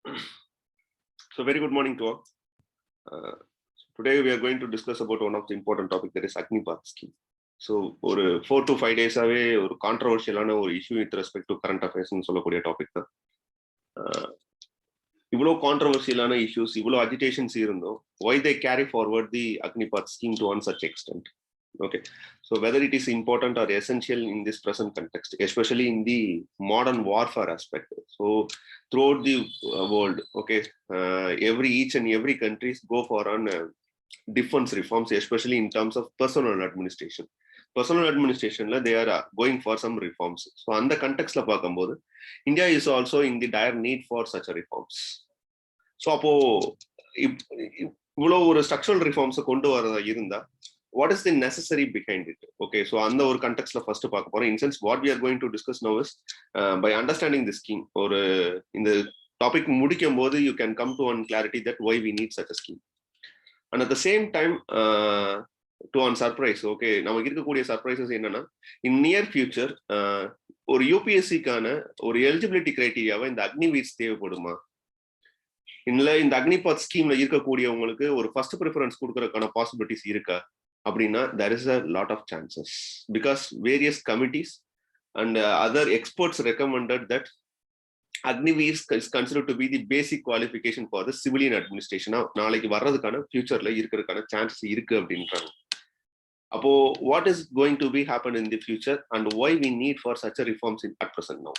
So very good morning to all. Today we are going to discuss about one of the important topic, that is Agnipath scheme. So ஒரு 4 to 5 days-ஆவே ஒரு கான்ட்ரோவர்ஷியலான ஒரு issue with respect to current அஃபேர்ஸ்னு சொல்லக்கூடிய topic தான். இவ்வளோ கான்ட்ரோவர்ஷியலான issues, இவ்வளோ அஜிடேஷன்ஸ் இருந்தோம், why they carry forward the Agnipath scheme to one such extent? Okay, so whether it is important or essential in this present context, especially in the modern warfare aspect. So throughout the world, okay, each and every countries go for on defense reforms, especially in terms of personal administration. Personal administration, they are going for some reforms. So on the context la paakumbodhu, India is also in the dire need for such a reforms. So appo ivlo oru structural reforms kondu varada irundha, what is the necessary behind it? Okay, so on the context la first paaka porom. In sense, what we are going to discuss now is by understanding the scheme, or in the topic mudikumbodhu you can come to one clarity that why we need such a scheme. And at the same time, to one surprise, okay, namakku irukkudiya surprises enna, in near future or UPSC kana or eligibility criteria va inda Agniveer தேவைப்படுமா, இல்ல இந்த அக்னிபாத் ஸ்கீம்ல இருக்கக்கூடியவங்களுக்கு ஒரு first preference கொடுக்கறதுக்கான possibilities இருக்கா அப்படின்னா, there is a lot of chances, because various committees and other experts recommended that Agniveer is considered to be the basic qualification for the civilian administration. நாளைக்கு வர்றதுக்கான ஃபியூச்சர்ல இருக்கிறதுக்கான சான்சஸ் இருக்கு அப்படின்றாங்க. அப்போ what is going to be happen in the future and why we need for such a reforms at present now?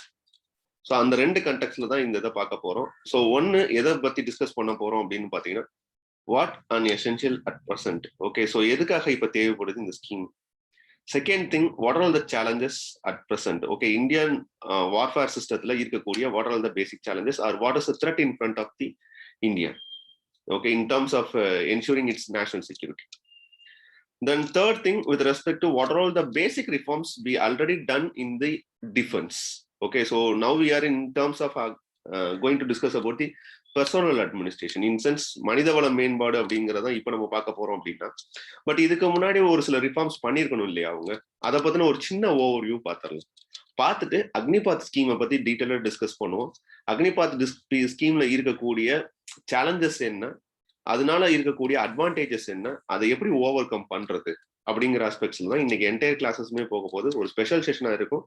So அந்த ரெண்டு கண்டெக்ட்ல தான் இந்த இதை பார்க்க போறோம். ஸோ ஒன்னு எதை பத்தி டிஸ்கஸ் பண்ண போறோம் அப்படின்னு பாத்தீங்கன்னா, what an essential at present. Okay, so எதுக்காக இப்ப தேவைப்படுது இந்த scheme. Second thing, what are all the challenges at present. Okay, Indian warfare சிஸ்டத்துல இருக்கக்கூடிய what are all the basic challenges or what is the threat in front of the India, okay, in terms of ensuring its national security. Then third thing, with respect to what are all the basic reforms we already done in the defense. Okay, so now we are in terms of going to discuss about the personal administration. In sense, மனிதவள மேம்பாடு அப்படிங்கிறத இப்ப நம்ம பார்க்க போறோம் அப்படின்னா, but இதுக்கு முன்னாடி ஒரு சில ரிஃபார்ம்ஸ் பண்ணிருக்கணும் இல்லையா அவங்க, அதை பத்தின ஒரு சின்ன ஓவர்வியூ பார்த்துடலாம். பார்த்துட்டு அக்னிபாத் ஸ்கீமை பத்தி டீட்டெயிலா டிஸ்கஸ் பண்ணுவோம். அக்னிபாத் ஸ்கீம்ல இருக்கக்கூடிய சேலஞ்சஸ் என்ன, அதனால இருக்கக்கூடிய அட்வான்டேஜஸ் என்ன, அதை எப்படி ஓவர் கம் பண்றது அப்படிங்கிற ஆஸ்பெக்ட்ஸ்ல தான் இன்னைக்கு என்டையர் கிளாஸஸ்மே போக போது. ஒரு ஸ்பெஷல் செஷனா இருக்கும்.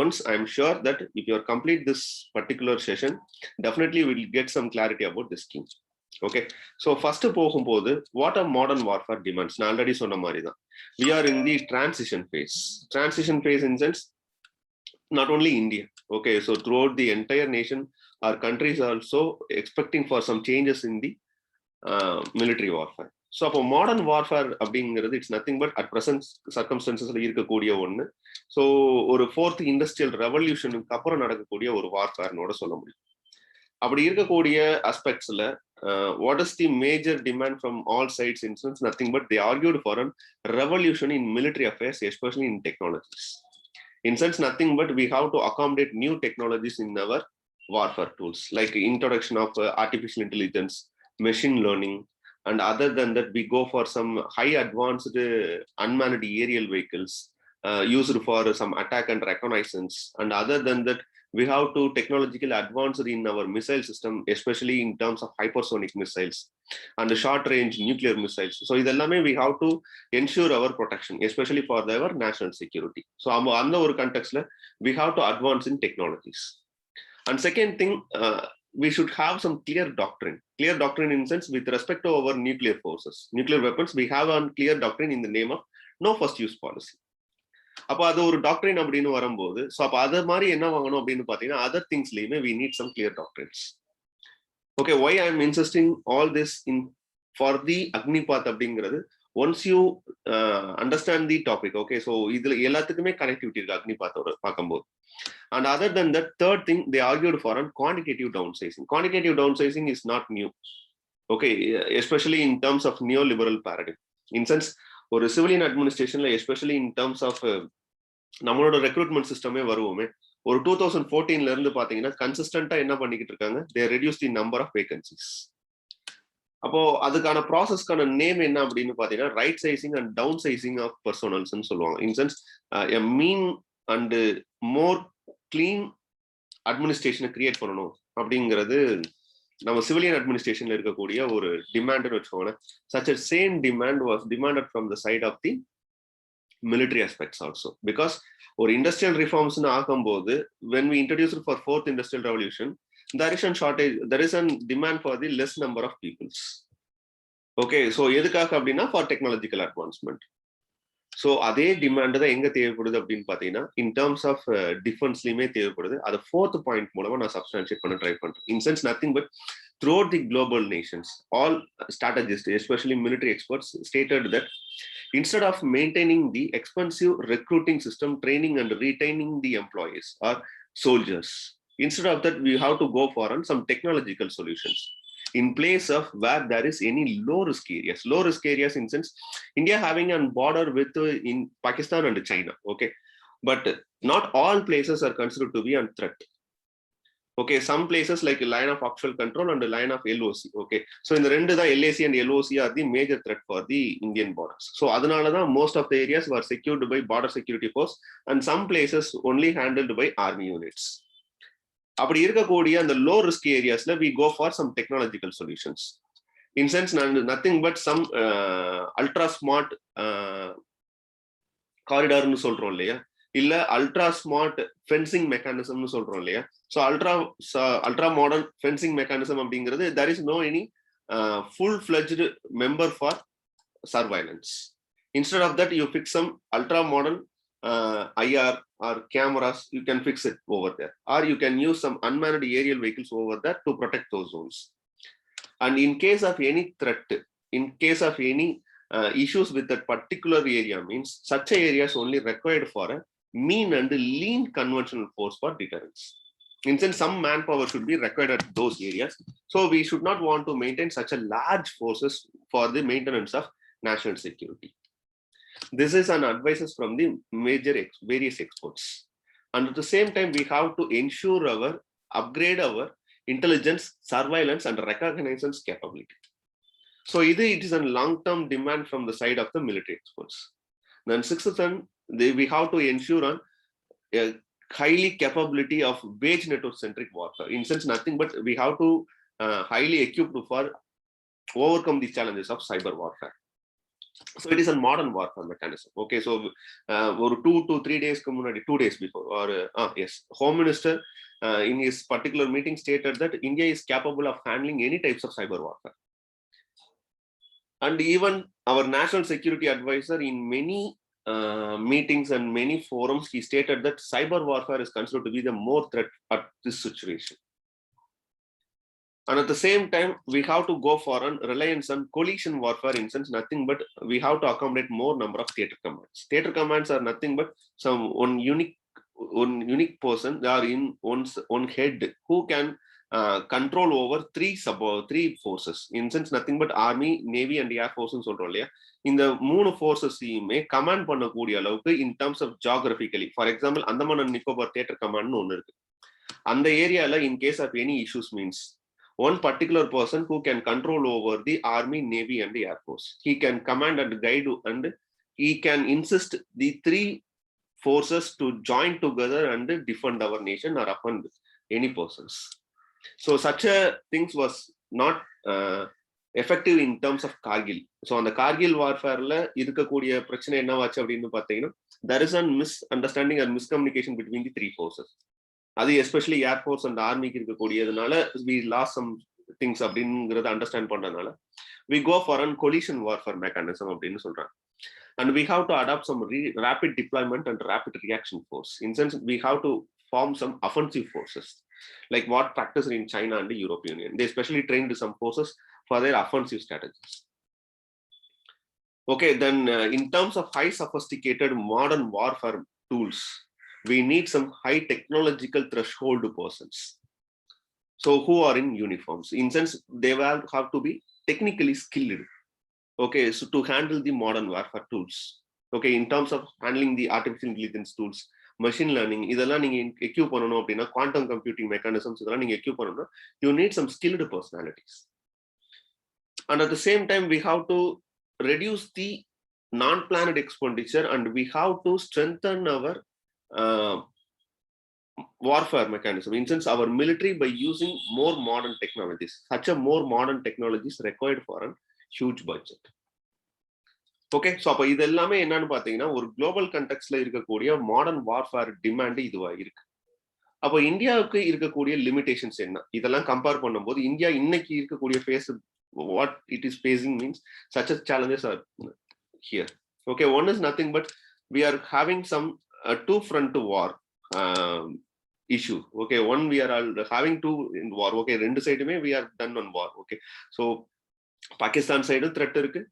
Once I am sure that if you are complete this particular session, definitely will get some clarity about this scheme. Okay, so first போகும்போது what are modern warfare demands. நான் ஆல்ரெடி சொன்ன மாதிரி தான், we are in the transition phase. Transition phase in sense not only India, okay, so throughout the entire nation, our countries are also expecting for some changes in the military warfare. So அப்போ modern warfare அப்படிங்கிறது it's nothing but at present சர்க்கம்ஸ்டன்சஸ்ல இருக்கக்கூடிய ஒன்று. So ஒரு fourth industrial ரெவல்யூஷனுக்கு அப்புறம் நடக்கக்கூடிய ஒரு வார்ஃபேர்னோட சொல்ல முடியும். அப்படி இருக்கக்கூடிய அஸ்பெக்ட்ஸ்ல what is the major demand from all sides? In sense nothing but they argue for an revolution in military affairs, especially in technologies. In sense, nothing but we have to accommodate new technologies in our warfare tools, like introduction of artificial intelligence, machine learning, and other than that, we go for some high advanced unmanned aerial vehicles used for some attack and reconnaissance. And other than that, we have to technologically advance in our missile system, especially in terms of hypersonic missiles and short range nuclear missiles. So idellame we have to ensure our protection, especially for our national security. So on the context la we have to advance in technologies. And second thing, we should have some clear doctrine in sense with respect to our nuclear forces, nuclear weapons. We have a clear doctrine in the name of no first use policy. அப்போ அது ஒரு டாக்டரின் அப்படின்னு வரும்போது, so அப்போ அது மாதிரி என்ன வாங்கணும் அப்படின்னு பார்த்தீங்கன்னா, அதர் திங்ஸ்லயுமே we need some clear doctrines. Okay, why I am insisting all this in for the Agnipath அப்படிங்கிறது, once you understand the topic, okay, so இதுல எல்லாத்துக்குமே கனெக்டிவிட்டி இருக்கு அக்னிபாத்தோட பார்க்கும்போது. And other than that, third thing, they argued for a quantitative downsizing. Quantitative downsizing is not new, okay, especially in terms of neoliberal paradigm. In sense, ஒரு civilian அட்மினிஸ்ட்ரேஷன்ல especially in terms of நம்மளோட recruitment சிஸ்டமே வருவோமே, ஒரு 2014ல இருந்து பாத்தீங்கன்னா கன்சிஸ்டன்டா என்ன பண்ணிக்கிட்டு இருக்காங்க, they reduce the number of vacancies. அப்போ அதுக்கான ப்ராசஸ்க்கான நேம் என்ன அப்படின்னு பாத்தீங்கன்னா, right sizing and down sizing of personnels சொல்லுவாங்க. In sense a mean and more clean அட்மினிஸ்ட்ரேஷனை கிரியேட் பண்ணணும் அப்படிங்கிறது நம்ம civilian administrationல இருக்கக்கூடிய ஒரு டிமாண்ட்னு வச்சுக்கோங்க. Such a same demand was demanded from the side of the military aspects also, because ஒரு industrial reforms ஆகும்போது when we introduced for fourth industrial revolution, there is a shortage, there is a demand for the less number of peoples. Okay, so எதுக்காக அப்படின்னா for technological advancement. So அதே demand தான் எங்க தேவைப்படுது அப்படின்னு பாத்தீங்கன்னா இன் டர்ம்ஸ் ஆஃப் டிஃபென்ஸ்லயுமே தேவைப்படுது. அதை ஃபோர்த் பாயிண்ட் மூலமா நான் சப்ஸ்டான்ஷியேட் பண்ண ட்ரை பண்றேன். இன் sense nothing but throughout the global nations, all strategists, especially military experts, stated that instead of maintaining the expensive recruiting system, training and retaining the employees or soldiers, instead of that we have to go for some technological solutions in place of where there is any low risk areas. Low risk areas in sense India having a border with in Pakistan and China, okay, but not all places are considered to be a threat. Okay, some places like a line of actual control and a line of LOC. Okay, so in the rendu the LAC and LOC are the major threat for the Indian borders. So adanala da most of the areas were secured by border security force and some places only handled by army units. அப்படி இருக்கக்கூடிய அந்த low risk ஏரியாஸ்ல we go for some technological solutions. In sense nothing but some ultra smart corridorனு சொல்றோம் இல்லையா, இல்ல ultra smart fencing மெக்கானிசம்னு சொல்றோம் இல்லையா. So ultra modern fencing mechanism அப்படிங்கிறது there is no any full-fledged member for surveillance. Instead of that you fix some ultra modern IR or cameras, you can fix it over there, or you can use some unmanned aerial vehicles over there to protect those zones. And in case of any threat, in case of any issues with that particular area, means such areas only required for a mean and lean conventional force for deterrence. In sense some manpower should be required at those areas, so we should not want to maintain such a large forces for the maintenance of national security. This is an advice from the major various experts. And at the same time we have to ensure our upgrade our intelligence, surveillance and reconnaissance capability. So it is a long-term demand from the side of the military experts. Then sixth one, we have to ensure on a highly capability of wage network centric warfare. In sense nothing but we have to highly equipped for overcome the challenges of cyber warfare. So it is a modern warfare mechanism. Okay, so 2 to 3 days 2 days before, or yes, Home Minister in his particular meeting stated that India is capable of handling any types of cyber warfare. And even our national security advisor in many meetings and many forums, he stated that cyber warfare is considered to be the more threat at this situation. And at the same time we have to go for a reliance on coalition warfare. In sense nothing but we have to accommodate more number of theater commands. Theater commands are nothing but some one unique person, they are in one's head, who can control over three forces. In sense nothing but army, navy and air force னு சொல்றோம் இல்லையா. இந்த மூணு ஃபோர்ஸஸையுமே command பண்ணக்கூடிய அளவுக்கு in terms of geographically, for example Andaman and Nicobar theater command ஒன்னு இருக்கு. அந்த ஏரியால in case of any issues means one particular person who can control over the army, navy and the air force, he can command and guide and he can insist the three forces to join together and defend our nation or upon any persons. So such a things was not effective in terms of Kargil. So on the Kargil warfare la irukக்கூடிய பிரச்சனை என்னவாச்சு அப்படினு பாத்தீங்கன்னா there is a misunderstanding or miscommunication between the three forces. அது especially air force and ஆர்மிக்கு இருக்கக்கூடியதுனால we lost some things அப்படிங்கறத understand பண்றதுனால we go for a coalition warfare mechanism அப்படின்னு சொல்றாங்க. And we have to adopt some rapid deployment and rapid reaction force. In sense we have to form some offensive forces like what practiced in China and the European Union. They especially trained some forces for their offensive strategies. Okay, then in terms of high sophisticated modern warfare tools, we need some high technological threshold persons. So who are in uniforms? In sense, they will have to be technically skilled. Okay, so to handle the modern warfare tools. Okay, in terms of handling the artificial intelligence tools, machine learning, இதெல்லாம் நீங்க equip பண்ணனும் அப்படினா quantum computing mechanisms இதெல்லாம் நீங்க equip பண்ணனும்னா you need some skilled personalities. And at the same time we have to reduce the non-planned expenditure and we have to strengthen our warfare mechanism. In sense, our military by using more modern technologies, such a more modern technologies required for a huge budget. Okay, so அப்போ இது எல்லாமே என்னன்னு பார்த்தீங்கன்னா ஒரு global கண்டெக்ஸ்ட்ல இருக்கக்கூடிய modern warfare demand இதுவா இருக்கு. அப்போ இந்தியாவுக்கு இருக்கக்கூடிய லிமிடேஷன்ஸ் என்ன, இதெல்லாம் கம்பேர் பண்ணும்போது இந்தியா இன்னைக்கு இருக்கக்கூடிய face what it is facing means such as challenges are here. Okay, one is nothing but we are having some two front war issue. Okay, one, we are all having two in war. Okay, rendu side me we are done on war. Okay, so Pakistan side threat irukku,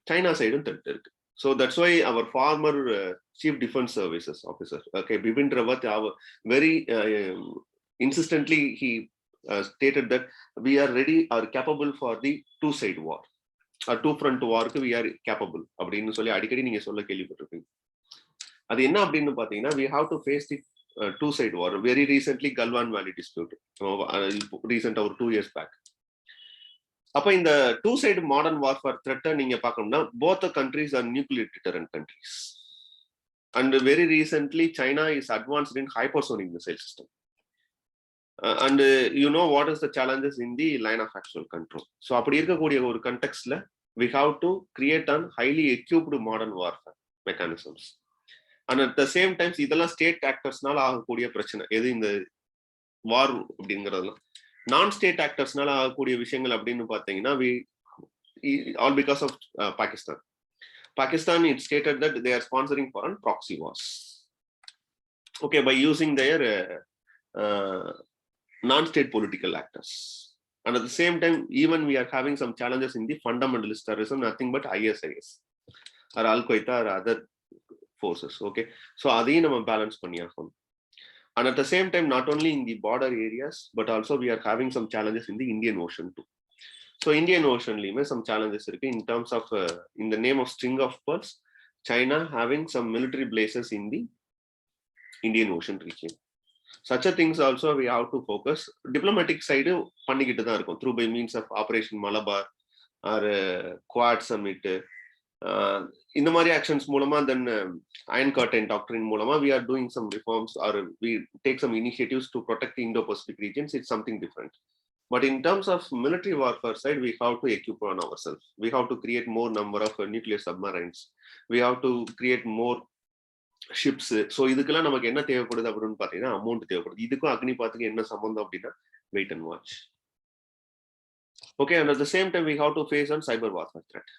China side threat irukku. So that's why our former chief defense services officer, okay, Bipin Rawat, very insistently he stated that we are ready or capable for the two side war or two front war ku we are capable அப்படினு சொல்லி அடிக்கடி நீங்க சொல்ல கேள்விப்பட்டிருப்பீங்க. அது என்ன அப்படினு பாத்தீங்கன்னா we have to face the two side war. Very recently Galwan Valley dispute, recent over 2 years back. அப்ப இந்த two side modern warfare threat நீங்க பார்க்கணும்னா both the countries are nuclear deterrent countries, and very recently China is advanced in hypersonic missile system, and you know what is the challenges in the line of actual control. So அப்படி இருக்கக்கூடிய ஒரு contextல we have to create an highly equipped modern warfare mechanisms. And at the same time இதெல்லாம் state ஆக்டர்ஸ்னால ஆகக்கூடிய பிரச்சனை எது இந்த வார் அப்படிங்கிறதுலாம். நான் ஸ்டேட் ஆக்டர்ஸ்னால ஆகக்கூடிய விஷயங்கள் அப்படின்னு பார்த்தீங்கன்னா all because of Pakistan it stated that they are sponsoring foreign proxy wars, okay, by using their non-state political actors. And at the same time even we are having some challenges in the fundamentalist terrorism, nothing but ISIS or Al-Qaeda or other forces. Okay, so அதையும் நம்ம balance பண்ணியாகணும். And at the same time not only in the border areas but also we are having some challenges in the Indian Ocean too. So Indian Ocean lime some challenges இருக்கு in terms of in the name of string of pearls, China having some military bases in the Indian Ocean region. Such a things also we have to focus. Diplomatic side பண்ணிக்கிட்டு தான் இருக்கும் through by means of Operation Malabar or Quad Summit, இந்த மாதிரி actions மூலமா தென் iron curtain டாக்டரின் மூலமா we are doing some reforms or we take some initiatives to protect the Indo-Pacific regions. It's something different. But in terms of military warfare side, we have to equip on ourselves. We have to create more number of nuclear submarines. We have to create more ships. So இதுக்கெல்லாம் நமக்கு என்ன தேவைப்படுது அப்படின்னு பார்த்தீங்கன்னா amount தேவைப்படுது. இதுக்கும் அக்னிபாத்துக்கு என்ன சம்பந்தம் அப்படின்னா wait and watch. Okay, and at the same time we have to face on cyber warfare threat.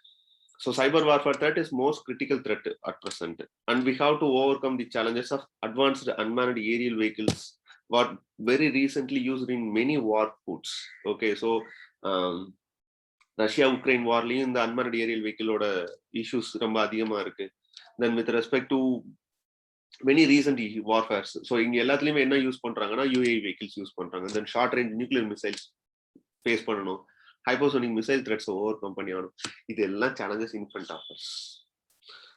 So cyber warfare threat is most critical threat at present, and we have to overcome the challenges of advanced unmanned aerial vehicles, what very recently used in many war foods. Okay, so Russia Ukraine war la இந்த unmanned aerial vehicle oda issues ரொம்ப அதிகமா இருக்கு. Then with respect to many recent warfares, so இங்க எல்லாத்துலயுமே என்ன use பண்றாங்கன்னா UAV vehicles use பண்றாங்க. Then short range nuclear missiles face பண்ணணும், hypersonic missile threats overcome பண்ணியானும். இதெல்லாம் challenges in front of us.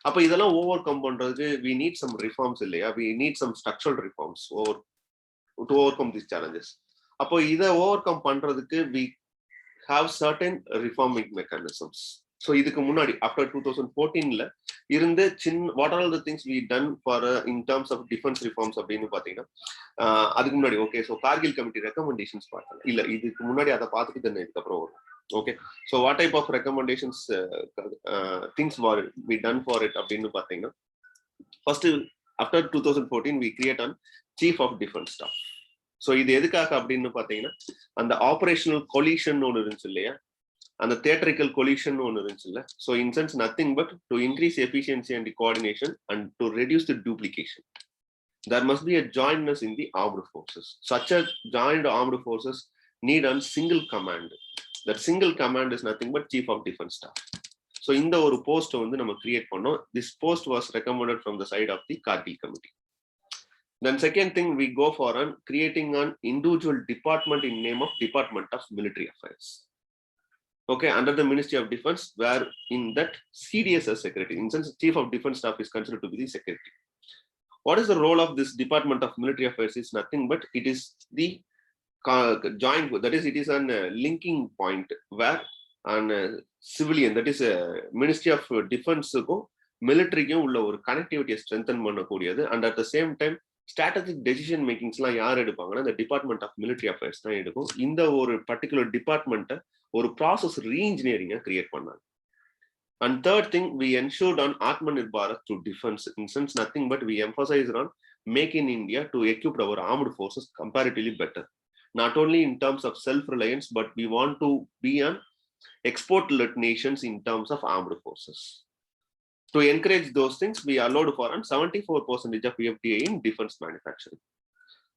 அப்ப இதெல்லாம் overcome பண்றதுக்கு we need some reforms இல்லையா, we need some structural reforms to overcome these challenges. அப்போ இதை overcome பண்றதுக்கு we have certain reforming mechanisms. So இதுக்கு முன்னாடி after 2014ல இருந்து what are all the things we done for in terms of defense reforms அப்படின்னு பாத்தீங்கன்னா அதுக்கு முன்னாடி okay, so Kargil committee recommendations பார்த்தேன் இல்ல, இதுக்கு முன்னாடி அதை பார்த்துட்டு தானே இதுக்கப்புறம் வரும். Okay, so what type of recommendations things we done for it அப்படின்னு பாத்தீங்கன்னா first after 2014 we create on chief of defense staff. So இது எதுக்காக அப்படின்னு பாத்தீங்கன்னா அந்த ஆபரேஷனல் கொலிஷன் ஒன்று இருந்துச்சு இல்லையா, அந்த theatrical collision ஒன்று இருந்துச்சு இல்ல. So in sense nothing but to increase efficiency and coordination and to reduce the duplication. There must be a jointness in the armed forces. Such a joined armed forces need a single command. That single command is nothing but chief of defense staff. So இந்த ஒரு post வந்து நம்ம create பண்ணோம். This post was recommended from the side of the Kargil committee. Then second thing we go for creating an individual department in name of Department of Military Affairs. Okay, under the Ministry of Defense, where in that CDS as secretary, in sense chief of defense staff is considered to be the secretary. What is the role of this Department of Military Affairs is nothing but it is the joint, that is it is an linking point where an civilian, that is a Ministry of Defense military உள்ள ஒரு connectivity strengthen பண்ணக்கூடியது, and at the same time strategic decision மேக்கிங்ஸ்லாம் யார் எடுப்பாங்கன்னா இந்த department of military affairs தான் எடுக்கும். இந்த ஒரு particular டிபார்ட்மெண்ட்டை ஒரு ப்ராசஸ் ரீஇன்ஜினியரிங்கை கிரியேட் பண்ணாங்க. And third thing, we ensured on Atmanirbhar Bharat through defense. In sense, nothing but we emphasized on make in India to equip our armed forces comparatively better. Not only in terms of self-reliance, but we want to be an export-led nations in terms of armed forces. To encourage those things, we allowed for 74% of FDI in defense manufacturing.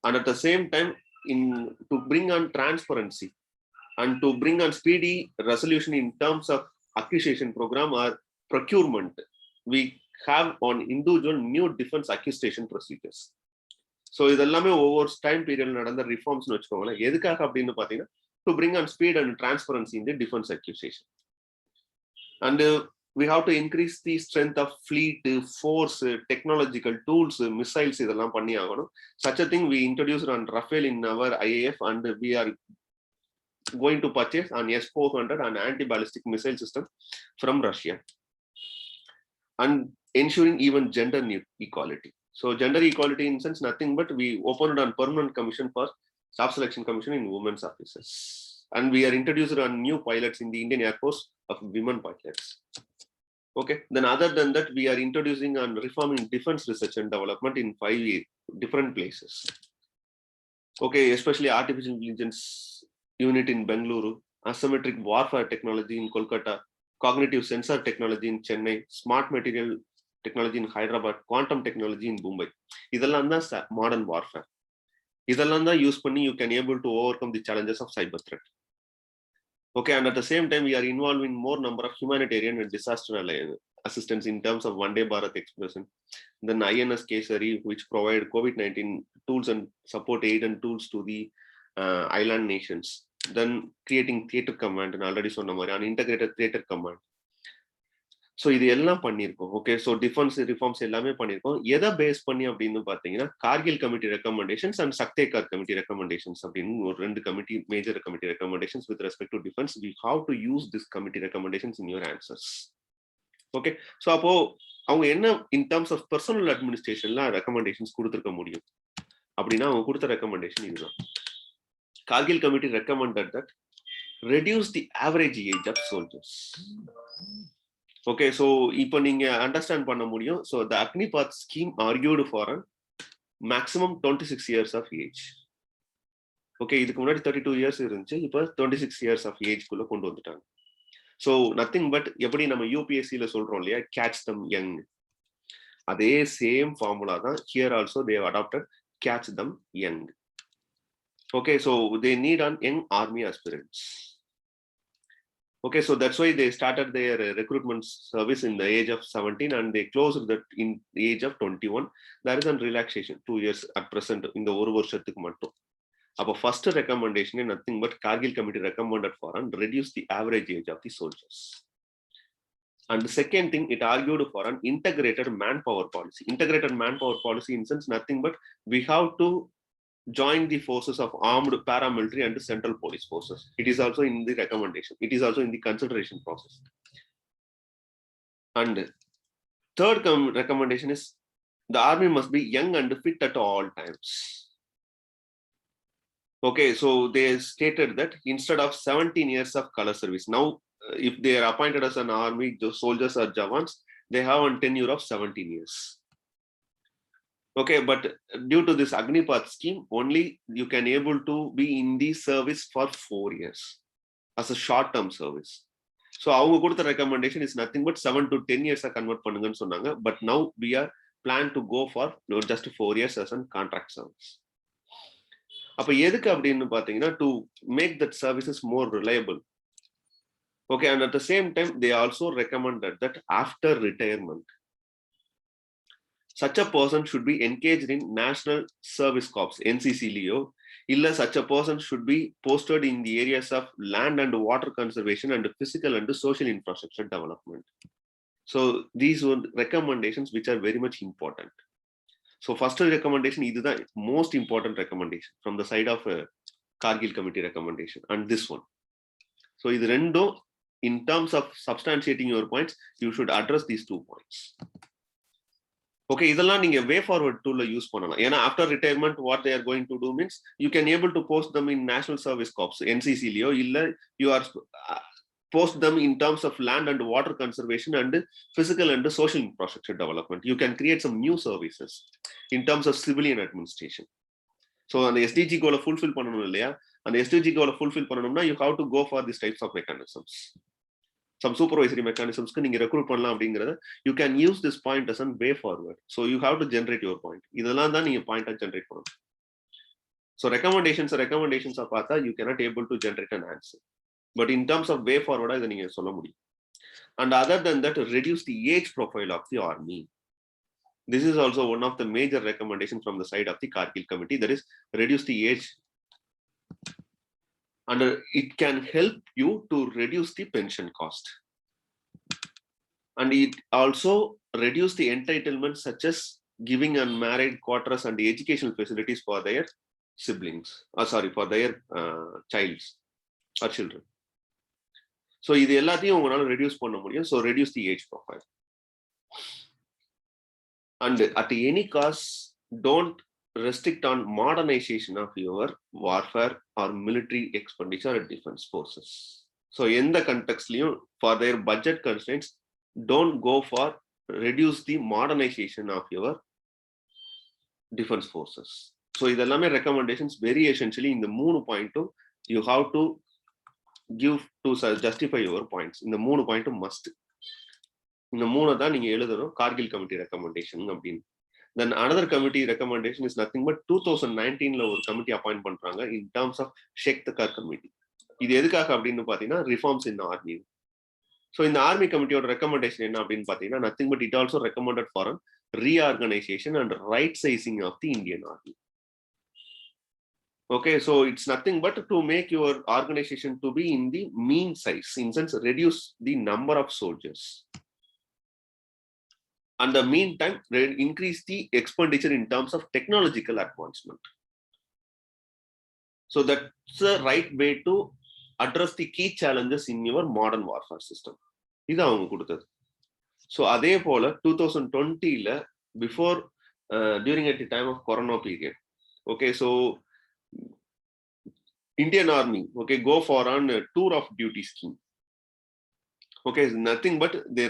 And at the same time, to bring on transparency and to bring on speedy resolution in terms of acquisition program or procurement, we have on individual new defense acquisition procedures. So இதெல்லாமே ஒவ்வொரு time பீரியட்ல நடந்த ரிஃபார்ம்ஸ்னு வச்சுக்கோங்களேன். எதுக்காக அப்படின்னு பார்த்தீங்கன்னா to bring on speed and transparency in the defense acquisition. And we have to increase the strength of fleet, force, technological tools, missiles இதெல்லாம் பண்ணி ஆகணும். Such a thing we introduced on Rafale in our IAF, and we are going to purchase an S-400 and anti-ballistic missile system from Russia, and ensuring even gender equality. So gender equality in sense nothing but we opened on permanent commission for staff selection commission in women's officers, and we are introduced on new pilots in the Indian Air Force of women pilots. Okay, then other than that, we are introducing and reforming defense research and development in 5 different places. Okay, especially artificial intelligence unit in Bengaluru, asymmetric warfare technology in Kolkata, cognitive sensor technology in Chennai, smart material technology in Hyderabad, quantum technology in Mumbai. இதெல்லாம் தான் modern warfare. இதெல்லாம் தான் use பண்ணி you can able to overcome the challenges of cyber threat. Okay, and at the same time, we are involving more number of humanitarian and disaster assistance in terms of Vande Bharat Express, then INS Kesari, which provide COVID-19 tools and support aid and tools to the island nations. Then creating theater command, and already சொன்ன மாதிரி an integrated theater command. So இது எல்லாம் பண்ணியிருக்கோம். Okay, so defence reforms எல்லாமே பண்ணியிருக்கோம். எதை base பண்ணி அப்படின்னு பார்த்தீங்கன்னா Kargil committee recommendations and Shekatkar committee recommendations அப்படின்னு ஒரு 2 committee, major committee recommendations with respect to defence. We have to use this committee recommendations in your answers. Okay, so அப்போ அவங்க என்ன இன் டர்ம்ஸ் ஆஃப் பர்சனல் அட்மினிஸ்ட்ரேஷன்ல ரெக்கமெண்டேஷன்ஸ் கொடுத்துருக்க முடியும் அப்படின்னா அவங்க கொடுத்த ரெக்கமெண்டேஷன் இதுதான். Kargil committee recommended that reduce the average age of soldiers. Okay, so இப்போ நீங்க அண்டர்ஸ்டாண்ட் பண்ண முடியும். So the Agnipath scheme argued for a maximum 26 years of age. Okay, இதுக்கு முன்னாடி 32 years இருந்துச்சு, இப்போ 26 years of age குள்ள கொண்டு வந்துட்டாங்க. So nothing but எப்படி நம்ம UPSC சொல்றோம் இல்லையா, catch them young, அதே சேம் ஃபார்முலா தான் here also they have adopted catch them young. Okay, so they need an young army aspirants. Okay, so that's why they started their recruitment service in the age of 17 and they closed that in the age of 21. There is a relaxation 2 years at present in the ஒரு வருஷத்துக்கு மட்டும். அப்போ first recommendation is nothing but Kargil committee recommended for and reduce the average age of the soldiers. And the second thing, it argued for an integrated manpower policy. Integrated manpower policy in sense nothing but we have to join the forces of armed paramilitary and central police forces. It is also in the recommendation. It is also in the consideration process. And third recommendation is the army must be young and fit at all times. Okay, so they stated that instead of 17 years of color service, now if they are appointed as an army soldiers or jawans, they have a tenure of 17 years. Okay, but due to this Agnipath scheme, only you can able to be in the service for 4 years as a short-term service. So அவங்க கொடுத்த recommendation is nothing but 7 to 10 years convert பண்ணுங்கன்னு சொன்னாங்க. But now we are plan to go for just 4 years as a contract service. அப்ப எதுக்கு அப்படின்னு பாத்தீங்கன்னா to make that services more reliable. Okay, and at the same time they also recommended that after retirement such a person should be engaged in National Service Corps, NCC Leo, illa such a person should be posted in the areas of land and water conservation and physical and social infrastructure development. So these were recommendations which are very much important. So first recommendation is the most important recommendation from the side of Kargil committee recommendation, and this one. So இது ரெண்டும் in terms of substantiating your points, you should address these 2 points. Okay, இதெல்லாம் நீங்க வே forward டூல்ல use பண்ணலாம். ஏன்னா after retirement what they are going to do means you can able to post them in national service corps என்சிசிலயோ இல்ல you are post them in terms of land and water conservation and physical and social infrastructure development. You can create some new services in terms of civilian administration. So அந்த SDG goal fulfill பண்ணனும் இல்லையா, அந்த SDG goal fulfill பண்ணனும்னா you have to go for these types of mechanisms. Some supervisory mechanisms க்கு நீங்க recruit பண்ணலாம் அப்படிங்கறத you can use this point as a way forward. So you have to generate your point. இதெல்லாம் தான் நீங்க பாயிண்டா generate பண்ணணும். So recommendations பார்த்தா you cannot able to generate an answer. But in terms of way forward, இதை நீங்க சொல்ல முடியும். And other than that, reduce the age profile of the army. This is also one of the major recommendations from the side of the Kargil committee, that is reduce the age. And it can help you to reduce the pension cost. And it also reduce the entitlements such as giving unmarried quarters and the educational facilities for their siblings, for their childs or children. So இது எல்லாத்தையும் உங்களால reduce பண்ண முடியும். So reduce the age profile. And at any cost, don't restrict on modernization of your warfare or military expenditure at defense forces. So in the context, for their budget constraints, don't go for reduce the modernization of your defense forces. So இதெல்லாமே recommendations very essentially in the 3 point you have to give to justify your points. இந்த 3 point must. இந்த 3 தான் நீங்க எழுதணும் Kargil committee recommendation அப்படின்னு. Then another committee recommendation is nothing but 2019ல ஒரு committee appoint பண்றாங்க in terms of Sheikh Thakar committee. இது எதுக்காக அப்படின்னு பாத்தீங்கன்னா ரிஃபார்ம்ஸ் இன் ஆர்மி. ஸோ இந்த ஆர்மி கமிட்டியோட ரெக்கமெண்டேஷன் என்ன அப்படின்னு பாத்தீங்கன்னா nothing but it also recommended for a reorganization and right sizing of the Indian army. Okay, so it's nothing but to make your organization to be in the mean size, in sense reduce the number of soldiers. And the meantime, increase the expenditure in terms of technological advancement. So that's the right way to address the key challenges in your modern warfare system. இது அவங்க கொடுத்தது. So அதே போல 2020ல before during at the time of corona period, okay, so Indian Army, okay, go for on a tour of duty scheme. Okay, nothing but they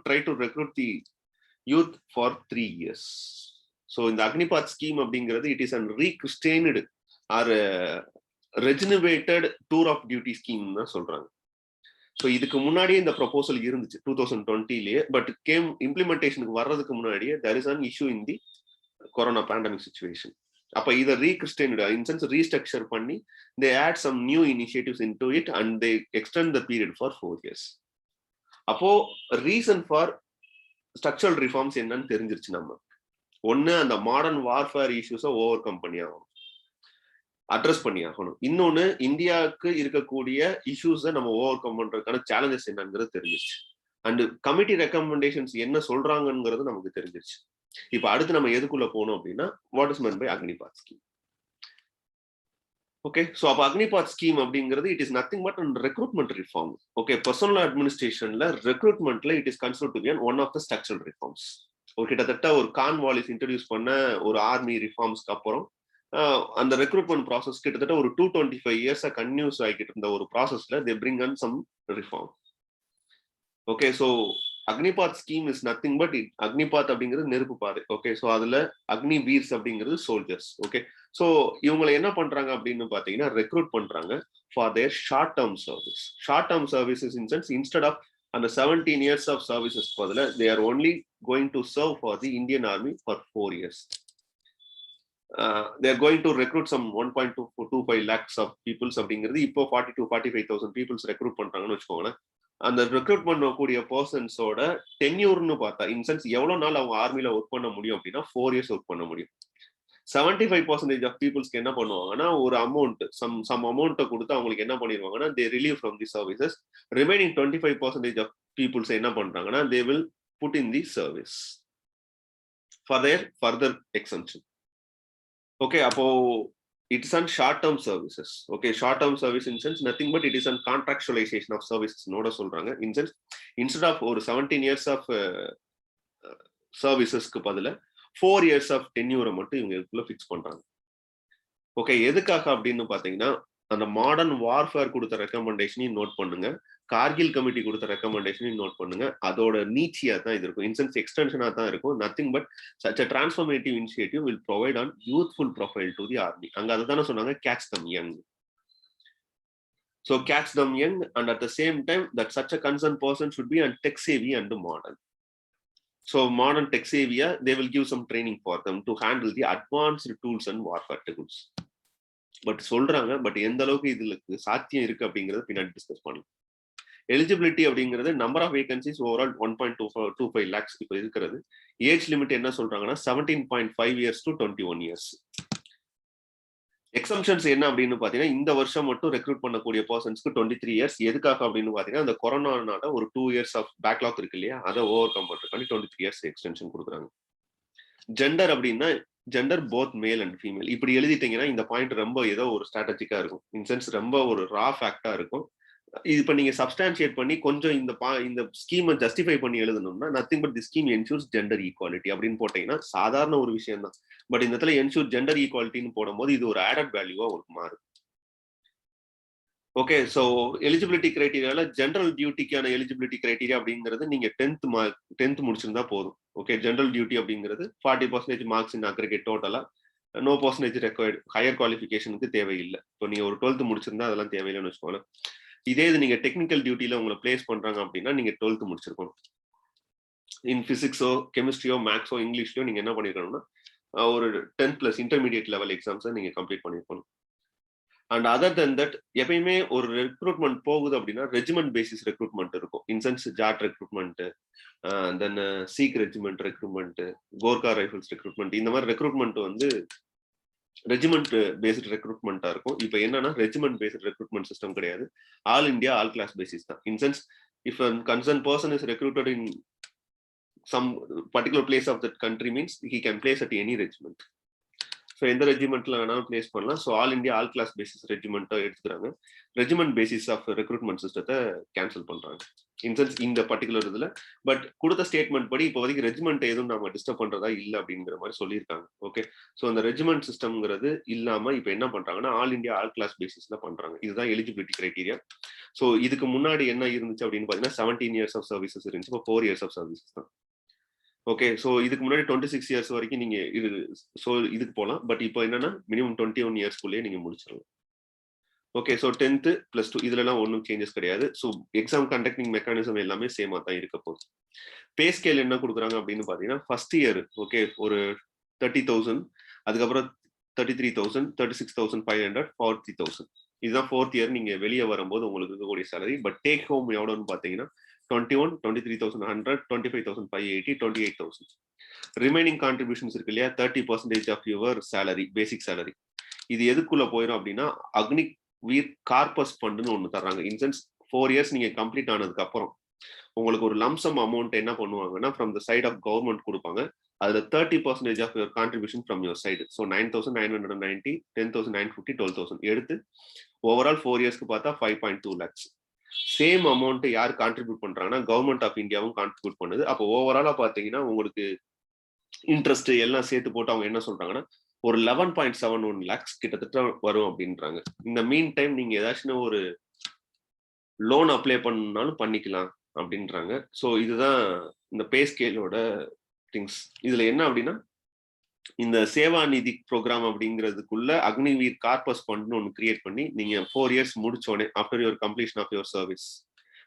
try to recruit the youth for 3 years. So in the Agnipath scheme அப்படிங்கிறது it is a rechristened or regenerated tour of duty scheme தான் சொல்றாங்க. So இதுக்கு முன்னாடியே இந்த proposal இருந்துச்சு 2020லேயே, but இம்ப்ளிமெண்டேஷனுக்கு வர்றதுக்கு முன்னாடியே there is an issue in the corona pandemic situation. அப்ப இதை ரீகிறிஸ்டைன்ட் இன் சென்ஸ் ரீஸ்ட்ரக்சர் பண்ணி they add some new initiatives into it and they extend the period for 4 years. அப்போ ரீசன் ஃபார் ஸ்ட்ரக்சரல் ரிஃபார்ம்ஸ் என்னன்னு தெரிஞ்சிருச்சு. நம்ம ஒண்ணு அந்த மாடர்ன் வார்ஃபேர் இஷ்யூஸை ஓவர் கம் பண்ணி ஆகணும், அட்ரஸ் பண்ணி ஆகணும். இன்னொன்னு இந்தியாவுக்கு இருக்கக்கூடிய இஷ்யூஸை நம்ம ஓவர் கம் பண்றதுக்கான சேலஞ்சஸ் என்னங்கிறது தெரிஞ்சிருச்சு. அண்ட் கமிட்டி ரெக்கமெண்டேஷன்ஸ் என்ன சொல்றாங்கிறது நமக்கு தெரிஞ்சிருச்சு. இப்ப அடுத்து நம்ம எதுக்குள்ள போனோம் அப்படின்னா what is meant by Agnipath scheme. Okay, so அப்போ அக்னிபாத் ஸ்கீம் அப்படிங்கிறது it is nothing but and recruitment reform. Okay, personnel அட்மினிஸ்ட்ரேஷன்ல ரெக்ரூட்மெண்ட்ல it is considered to be one of the structural reforms. ஒரு கிட்டத்தட்ட ஒரு கார்ன்வாலிஸ் இன்ட்ரடியூஸ் பண்ண ஒரு ஆர்மி ரிஃபார்ம்ஸ்க்கு அப்புறம் அந்த ரெக்ரூட்மெண்ட் ப்ராசஸ் கிட்டத்தட்ட ஒரு 225 இயர்ஸா கன்டினியூஸ் ஆகிட்டு இருந்த ஒரு ப்ராசஸ்ல they bring an some reform. Okay, so Agnipath scheme is nothing but Agnipath அப்படிங்கிறது நெருப்பு பாதை. ஓகே, ஸோ அதுல அக்னி வீர்ஸ் அப்படிங்கிறது சோல்ஜர்ஸ். ஓகே, ஸோ இவங்களை என்ன பண்றாங்க அப்படின்னு பாத்தீங்கன்னா ரெக்ரூட் பண்றாங்க for their short term service. Short term services in sense instead of அந்த 17 years ஆஃப் சர்வீசஸ் பதில they are only going to serve for the Indian army for 4 years. They are going to recruit some 1.25 lakhs of peoples அப்படிங்கிறது இப்போ 40 to 45,000 peoples recruit பண்றாங்கன்னு வச்சுக்கோங்களேன். அந்த recruit பண்ணக்கூடிய பர்சன்ஸோட டென்யூர்னு பார்த்தா in sense எவ்வளவு நாள் அவங்க ஆர்மில ஒர்க் பண்ண முடியும் அப்படின்னா 4 years ஒர்க் பண்ண முடியும். 75% ஆஃப் பீப்புள்ஸ்க்கு என்ன பண்ணுவாங்கன்னா ஒரு அமௌண்ட் சம் அமௌண்ட்டை கொடுத்து அவங்களுக்கு என்ன பண்ணிடுவாங்கன்னா they relieve from the services. Remaining 25% of peoples என்ன பண்றாங்கன்னா they will put in the service for their further exemption. Okay, அப்போ it's an short term services. Okay, short term service in sense nothing but it is an contractualisation of சர்வீசஸ்னோட சொல்றாங்க. In sense instead of ஒரு 17 years of சர்வீசஸ்க்கு பதில 4 years of tenure மட்டும் இவங்க இதுக்குள்ள fix பண்றாங்க. Okay, எதுக்காக அப்படின்னு பாத்தீங்கன்னா அந்த மாடர்ன் வார்ஃபேர் கொடுத்த ரெக்கமெண்டேஷனையும் நோட் பண்ணுங்க, கார்கில் கமிட்டி கொடுத்த ரெக்கமெண்டேஷனையும் நோட் பண்ணுங்க. அதோட நீச்சியா தான் இது இருக்கும், இன்சென்ஸ் எக்ஸ்டென்ஷனா தான் இருக்கும். Nothing but such a transformative initiative will provide on youthful profile to the army. அங்க அதுதானே சொன்னாங்க, catch them young. So catch them young, and at the same time that such a concerned person should be tech savvy and modern. So modern tech savvy, they will give some training for them to handle the advanced tools and warfare tools. But சொல்றாங்க, but எந்த அளவுக்கு இதுல சாத்தியம் இருக்கு அப்படிங்கறத பின்னாடி discuss பண்ணலாம். Eligibility அப்படிங்கிறது number of vacancies overall 1.25 lakhs இப்போ இருக்கிறது. ஏஜ் லிமிட் என்ன சொல்றாங்கன்னா 17.5 years to 21 years. எக்ஸம்ஷன்ஸ் என்ன அப்படின்னு பாத்தீங்கன்னா இந்த வருஷம் மட்டும் ரெக்ரூட் பண்ணக்கூடிய பர்சன்ஸ்க்கு 23 years. எதுக்காக அப்படின்னு பாத்தீங்கன்னா அந்த கொரோனானால ஒரு 2 years ஆஃப் பேக்லாக் இருக்கு இல்லையா, அதை ஓவர் கம் பண்றதுக்காண்டி 23 years எக்ஸ்டென்ஷன் கொடுக்குறாங்க. ஜெண்டர் அப்படின்னா gender both male and female. இப்படி எழுதிட்டீங்கன்னா இந்த பாயிண்ட் ரொம்ப ஏதோ ஒரு ஸ்ட்ராட்டஜிக்கா இருக்கும், இன்சென்ஸ் ரொம்ப ஒரு ரா ஃபேக்டா இருக்கும். இப்ப நீங்க சப்ஸ்டான்சியேட் பண்ணி கொஞ்சம் இந்த ஸ்கீமை ஜஸ்டிஃபை பண்ணி எழுதணும்னா nothing but the scheme ensures gender equality அப்படின்னு போட்டீங்கன்னா சாதாரண ஒரு விஷயம் தான். பட் இந்த இடத்துல என்ஷூர் ஜெண்டர் ஈக்குவாலிட்டின்னு போடும்போது இது ஒரு ஆடட் வேல்யூவா உங்களுக்கு மாறும். ஓகே, ஸோ எலிஜிபிலிட்டி கிரைட்டீரியால ஜென்ரல் டியூட்டிக்கான எலிஜிபிலிட்டி கிரைட்டீரியா அப்படிங்கிறது நீங்க 10th முடிச்சிருந்தா போதும். ஓகே, ஜென்ரல் டியூட்டி அப்படிங்கிறது 40% மார்க்ஸ் இன் அக்ரிகேட் டோட்டலா, நோ பர்சன்டேஜ் ரெக்வயர்டு, ஹையர் குவாலிஃபிகேஷனுக்கு தேவையில்லை. இப்போ நீங்க ஒரு 12th முடிச்சிருந்தா அதெல்லாம் தேவையில்லைன்னு வச்சுக்கோங்க. இதே இது நீங்க டெக்னிக்கல் டியூட்டில உங்களை பிளேஸ் பண்றாங்க அப்படின்னா நீங்க 12th முடிச்சிருக்கணும். இன் பிசிக்ஸோ கெமிஸ்ட்ரியோ மேக்ஸோ இங்கிலீஷ்லயோ நீங்க என்ன பண்ணிருக்கணும்னா ஒரு 10+ இன்டர்மீடியட் லெவல் எக்ஸாம்ஸை நீங்க கம்ப்ளீட் பண்ணிருக்கணும். அண்ட் அதர் தென் தட் எப்பயுமே ஒரு ரெக்ரூட்மெண்ட் போகுது அப்படின்னா ரெஜிமெண்ட் பேசிஸ் ரெக்ரூட்மெண்ட் இருக்கும். In sense Jat recruitment, then Sikh regiment recruitment, Gorkha rifles recruitment, இந்த மாதிரி ரெக்ரூட்மெண்ட் வந்து ரெஜிமெண்ட் பேஸ்ட் ரெக்ரூட்மெண்டா இருக்கும். இப்போ என்னன்னா ரெஜிமெண்ட் பேஸ்ட் ரெக்ரூட்மெண்ட் சிஸ்டம் கிடையாது, all India all class basis தான். In sense if a concerned person is recruited in some particular place of that country means he can place at any regiment. So எந்த ரெஜிமெண்ட்ல வேணாலும் place பண்ணலாம். So all India all class basis ரெஜிமெண்ட்டை எடுத்துக்கிறாங்க. Regiment basis of recruitment சிஸ்டத்தை cancel பண்றாங்க in sense இந்த particular இதுல. பட் கொடுத்த ஸ்டேட்மெண்ட் படி இப்போ வரைக்கும் ரெஜிமெண்ட் எதுவும் நம்ம டிஸ்டர்ப் பண்றதா இல்லை அப்படிங்கிற மாதிரி சொல்லியிருக்காங்க. ஓகே, ஸோ அந்த ரெஜிமெண்ட் சிஸ்டம்ங்கிறது இல்லாம இப்போ என்ன பண்றாங்கன்னா ஆல் இந்தியா ஆல் கிளாஸ் பேசிஸ்ல பண்றாங்க. இதுதான் எலிஜிபிலிட்டி கிரைட்டீரியா. ஸோ இதுக்கு முன்னாடி என்ன இருந்துச்சு அப்படின்னு பாத்தீங்கன்னா 17 years ஆஃப் சர்வீசஸ் இருந்துச்சு, இப்போ 4 years ஆஃப் சர்வீசஸ் தான். ஓகே, ஸோ இதுக்கு முன்னாடி 26 years வரைக்கும் நீங்க இதுக்கு போகலாம். பட் இப்போ என்னன்னா மினிமம் 21 yearsக்குள்ளேயே நீங்க முடிச்சிடலாம். ஓகே, ஸோ 10th + 2 இதுலலாம் ஒன்றும் சேஞ்சஸ் கிடையாது. ஸோ எக்ஸாம் கண்டக்டிங் மெக்கானிசம் எல்லாமே சேமா தான் இருக்க போகுது. பே ஸ்கேல் என்ன கொடுக்குறாங்க அப்படின்னு பாத்தீங்கன்னா ஃபர்ஸ்ட் இயர் ஓகே ஒரு 30,000, அதுக்கப்புறம் 33,000, 36,500, 40,000. இதுதான் 4th year நீங்க வெளியே வரும்போது உங்களுக்கு இருக்கக்கூடிய சேலரி. பட் டேக் ஹோம் எவ்வளோன்னு பாத்தீங்கன்னா 21, 23,100, 25,580, 28,000. ரிமைனிங் கான்ட்ரிபியூஷன்ஸ் இருக்கு இல்லையா, 30% of your salary, basic salary. இது எதுக்குள்ள போயிடும் அப்படின்னா அக்னிவீர் கார்பஸ் ஃபண்ட்னு ஒன்று தர்றாங்க. இன்சென்ஸ் 4 years நீங்க கம்ப்ளீட் ஆனதுக்கு அப்புறம் உங்களுக்கு ஒரு லம்சம் அமௌண்ட் என்ன பண்ணுவாங்கன்னா from the side of government கொடுப்பாங்க. அதுல 30% of your contribution from your side. So 9,990, 10,950, 12,000 எடுத்து ஓவரால் 4 yearsக்கு பார்த்தா 5.2 lakhs. சேம் அமௌண்ட் யார் கான்ட்ரிபியூட் பண்றாங்கன்னா கவர்மெண்ட் ஆஃப் இந்தியாவும் கான்ட்ரிபியூட் பண்ணுது. அப்போ ஓவராலா பாத்தீங்கன்னா உங்களுக்கு இன்ட்ரெஸ்ட் எல்லாம் சேர்த்து போட்டு அவங்க என்ன சொல்றாங்கன்னா ஒரு 11.71 lakhs கிட்டத்தட்ட வரும் அப்படின்றாங்க. இந்த மீன் டைம் நீங்க ஏதாச்சும் ஒரு லோன் அப்ளை பண்ணாலும் பண்ணிக்கலாம் அப்படின்றாங்க. ஸோ இதுதான் இந்த பே ஸ்கேலோட திங்ஸ். இதுல என்ன அப்படின்னா இந்த சேவா நிதி ப்ரோக்ராம் அப்படிங்கிறதுக்குள்ள அக்னிவீர் கார்பஸ் ஃபண்ட்னு ஒன்று கிரியேட் பண்ணி நீங்க 4 years முடிச்சோடனே after your completion of your service.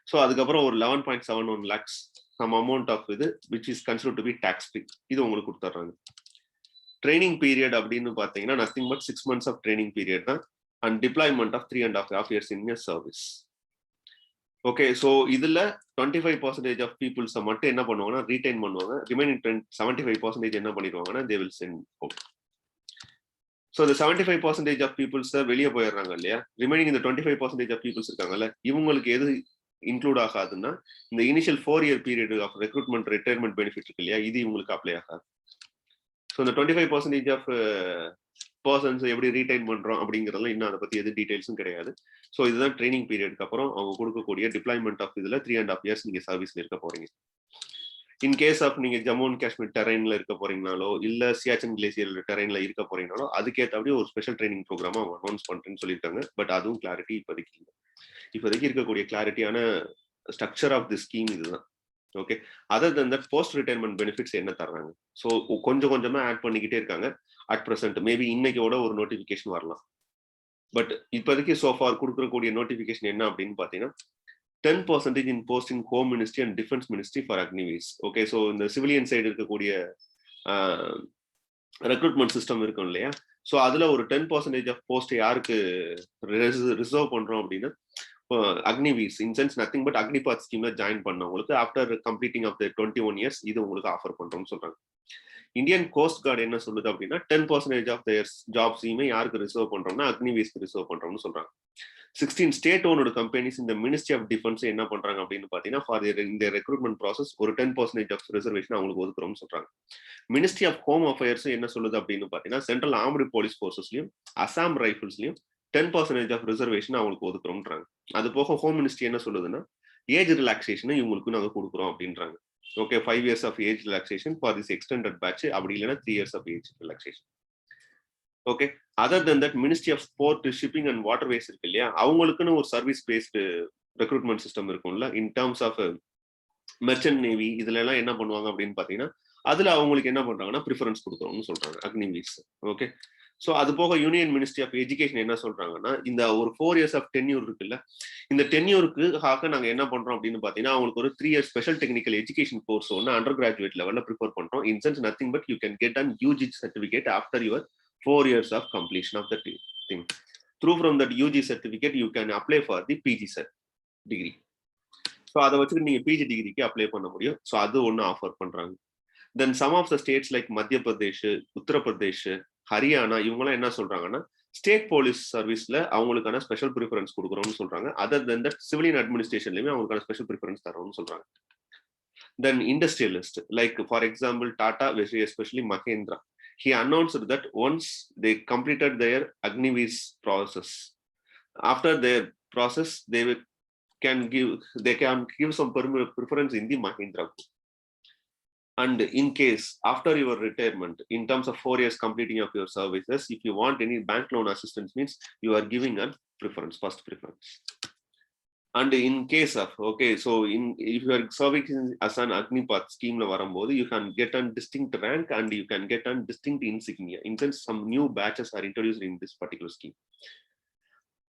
So அதுக்கப்புறம் ஒரு 11.71 lakhs சம் அமௌண்ட் ஆஃப் இது which is considered to be tax free, இது உங்களுக்கு கொடுத்துட்றாங்க. ட்ரைனிங் பீரியட் அப்படின்னு பாத்தீங்கன்னா nothing but 6 months of training period தான். And deployment of 3.5 years in your service. Okay, so இதுல 25% ஆஃப் பீப்புள்ஸை மட்டும் என்ன பண்ணுவாங்கன்னா ரீடைன் பண்ணுவாங்க. ரிமைனிங் 75% என்ன பண்ணிடுவாங்கன்னா they will sent out. So இந்த 75% ஆஃப் பீப்புள்ஸ் வெளியே போயிடுறாங்க இல்லையா, ரிமைனிங் இந்த 25% ஆஃப் பீப்புள்ஸ் இருக்காங்கல்ல, இவங்களுக்கு எது இன்க்ளூட் ஆகாதுன்னா இந்த initial 4 year period of recruitment retirement benefit இருக்கு இல்லையா, இது இவங்களுக்கு அப்ளை ஆகாது. ஸோ இந்த 25% ஆஃப் பர்சன்ஸ் எப்படி ரீடைன் பண்றோம் அப்படிங்கிறதுலாம் இன்னும் அதை பத்தி எது டீடைல்ஸும் கிடையாது. ஸோ இதுதான் ட்ரைனிங் பீரியடுக்கு அப்புறம் அவங்க கொடுக்கக்கூடிய டிப்ளாய்மெண்ட் ஆஃப் இதுல 3.5 years நீங்க சர்வீஸ்ல இருக்க போறீங்க. இன் கேஸ் ஆஃப் நீங்க ஜம்மு அண்ட் காஷ்மீர் டெரைன்ல இருக்க போறீங்கனாலோ இல்ல சியாச்சன் கிளேசியர் டெரைன்ல இருக்க போறீங்கனாலோ அதுக்கேற்றபடி ஒரு ஸ்பெஷல் ட்ரைனிங் ப்ரோக்ராம் அவங்க அனௌன்ஸ் பண்றேன்னு சொல்லியிருக்காங்க. பட் அதுவும் கிளாரிட்டி இப்போதைக்கு இல்லை. இப்போதைக்கு இருக்கக்கூடிய கிளாரிட்டியான ஸ்ட்ரக்சர் ஆஃப் தி ஸ்கீம் இதுதான். Okay, other than that post retirement benefits என்ன தர்றாங்க? ஸோ கொஞ்சம் கொஞ்சமா ஆட் பண்ணிக்கிட்டே இருக்காங்க. அட் ப்ரெசென்ட் மேபி இன்னைக்கோட ஒரு நோட்டிஃபிகேஷன் வரலாம். பட் இப்போதைக்கு சோஃபார் கொடுக்கக்கூடிய நோட்டிஃபிகேஷன் என்ன அப்படின்னு பார்த்தீங்கன்னா 10% in post in Home Ministry and Defense Ministry for Agnivees. Okay, so இந்த சிவிலியன் சைடு இருக்கக்கூடிய ரெக்ரூட்மெண்ட் சிஸ்டம் இருக்கும் இல்லையா, ஸோ அதுல ஒரு 10% ஆஃப் போஸ்ட் யாருக்கு ரிசர்வ் பண்றோம் அப்படின்னா Agniveers in sense nothing but Agnipath ஸ்கீம்ல ஜாயின் பண்ணவங்களுக்கு after completing of the 21 years இது உங்களுக்கு ஆஃபர் பண்றோம்னு சொல்றாங்க. இந்தியன் கோஸ்ட் கார்டு என்ன சொல்லுது அப்படின்னா 10% ஆஃப் தேர் ஜாப்ஸையுமே யாருக்கு ரிசர்வ் பண்றோம்னா அக்னிவீஸ்க்கு ரிசர்வ் பண்றோம்னு சொல்றாங்க. 16 ஸ்டேட் ஓனோட கம்பெனிஸ் இந்த மினிஸ்ட்ரி ஆஃப் டிஃபென்ஸ் என்ன பண்றாங்க அப்படின்னு பாத்தீங்கன்னா ஃபார் இந்த ரெக்ரூட்மெண்ட் ப்ராசஸ் ஒரு 10% ஆஃப் ரிசர்வேஷன் அவங்களுக்கு ஒதுக்குறோம்னு சொல்றாங்க. மினிஸ்ட்ரி ஆஃப் ஹோம் அஃபேர்ஸ் என்ன சொல்லுது அப்படின்னு பாத்தீங்கன்னா சென்ட்ரல் ஆர்ம்டு போலீஸ் போர்சஸ்லயும் அசாம் ரைபிள்ஸ்லயும் 10% ஆஃப் ரிசர்வேஷன் அவங்களுக்கு ஒதுக்குறோம்ன்றாங்க. அது போக ஹோம் மினிஸ்ட்ரி என்ன சொல்லுதுன்னா ஏஜ் ரிலாக்ஸேஷன் இவங்களுக்கு நாங்க கொடுக்குறோம் அப்படின்றாங்க. Okay, 5 years of age relaxation for this extended batch, அப்படி இல்லைன்னா 3 years of age relaxation. Okay, other than that ministry of sport shipping and waterways இருக்கு இல்லையா, அவங்களுக்குன்னு ஒரு சர்வீஸ் பேஸ்டு ரெக்ரூட்மெண்ட் சிஸ்டம் இருக்கும்ல in terms of merchant navy. இதுல எல்லாம் என்ன பண்ணுவாங்க அப்படின்னு பாத்தீங்கன்னா அதுல அவங்களுக்கு என்ன பண்றாங்கன்னா ப்ரிஃபரன்ஸ் கொடுக்குறோம்னு சொல்றாங்க அக்னிவீஸ். ஓகே, ஸோ அது போக யூனியன் மினிஸ்ட்ரி ஆஃப் எஜுகேஷன் என்ன சொல்றாங்கன்னா இந்த ஒரு 4 years ஆஃப் டென்யூர் இருக்குல்ல, இந்த டென்யூருக்கு நாங்க என்ன பண்றோம் அப்படின்னு பாத்தீங்கன்னா அவங்களுக்கு ஒரு 3 years special technical education course ஒன்று அண்டர் கிராஜுவேட் லெவல்ல ப்ரிஃபர் பண்றோம். இன் sense nothing but you can get an UG certificate after your 4 years of completion of the thing. Through from that UG certificate, you can apply for the PG degree. So அதை வச்சுட்டு நீங்க PG டிகிரிக்கு apply பண்ண முடியும். So அது ஒன்று offer பண்றாங்க. Then some of the states like Madhya Pradesh, Uttar Pradesh, Haryana இவங்கெல்லாம் என்ன சொல்றாங்கன்னா ஸ்டேட் போலீஸ் சர்வீஸ்ல அவங்களுக்கான ஸ்பெஷல் ப்ரிஃபரன்ஸ் கொடுக்குறோம்னு சொல்றாங்க. அதர் தென் தட் சிவிலியன் அட்மினிஸ்ட்ரேஷன்லயுமே அவங்களுக்கான ஸ்பெஷல் ப்ரிஃபரன்ஸ் தரோம்னு சொல்றாங்க. Then industrialist, like for example Tata, especially Mahindra, he announced that once they completed their Agnivees process, after their process they can give some preference in the Mahindra group. And in case after your retirement, in terms of 4 years completing of your services, if you want any bank loan assistance, means you are giving a preference, first preference. And in case of so if you are serving as an Agnipath scheme la varumbodhu, you can get a distinct rank and you can get a distinct insignia. In sense some new batches are introduced in this particular scheme.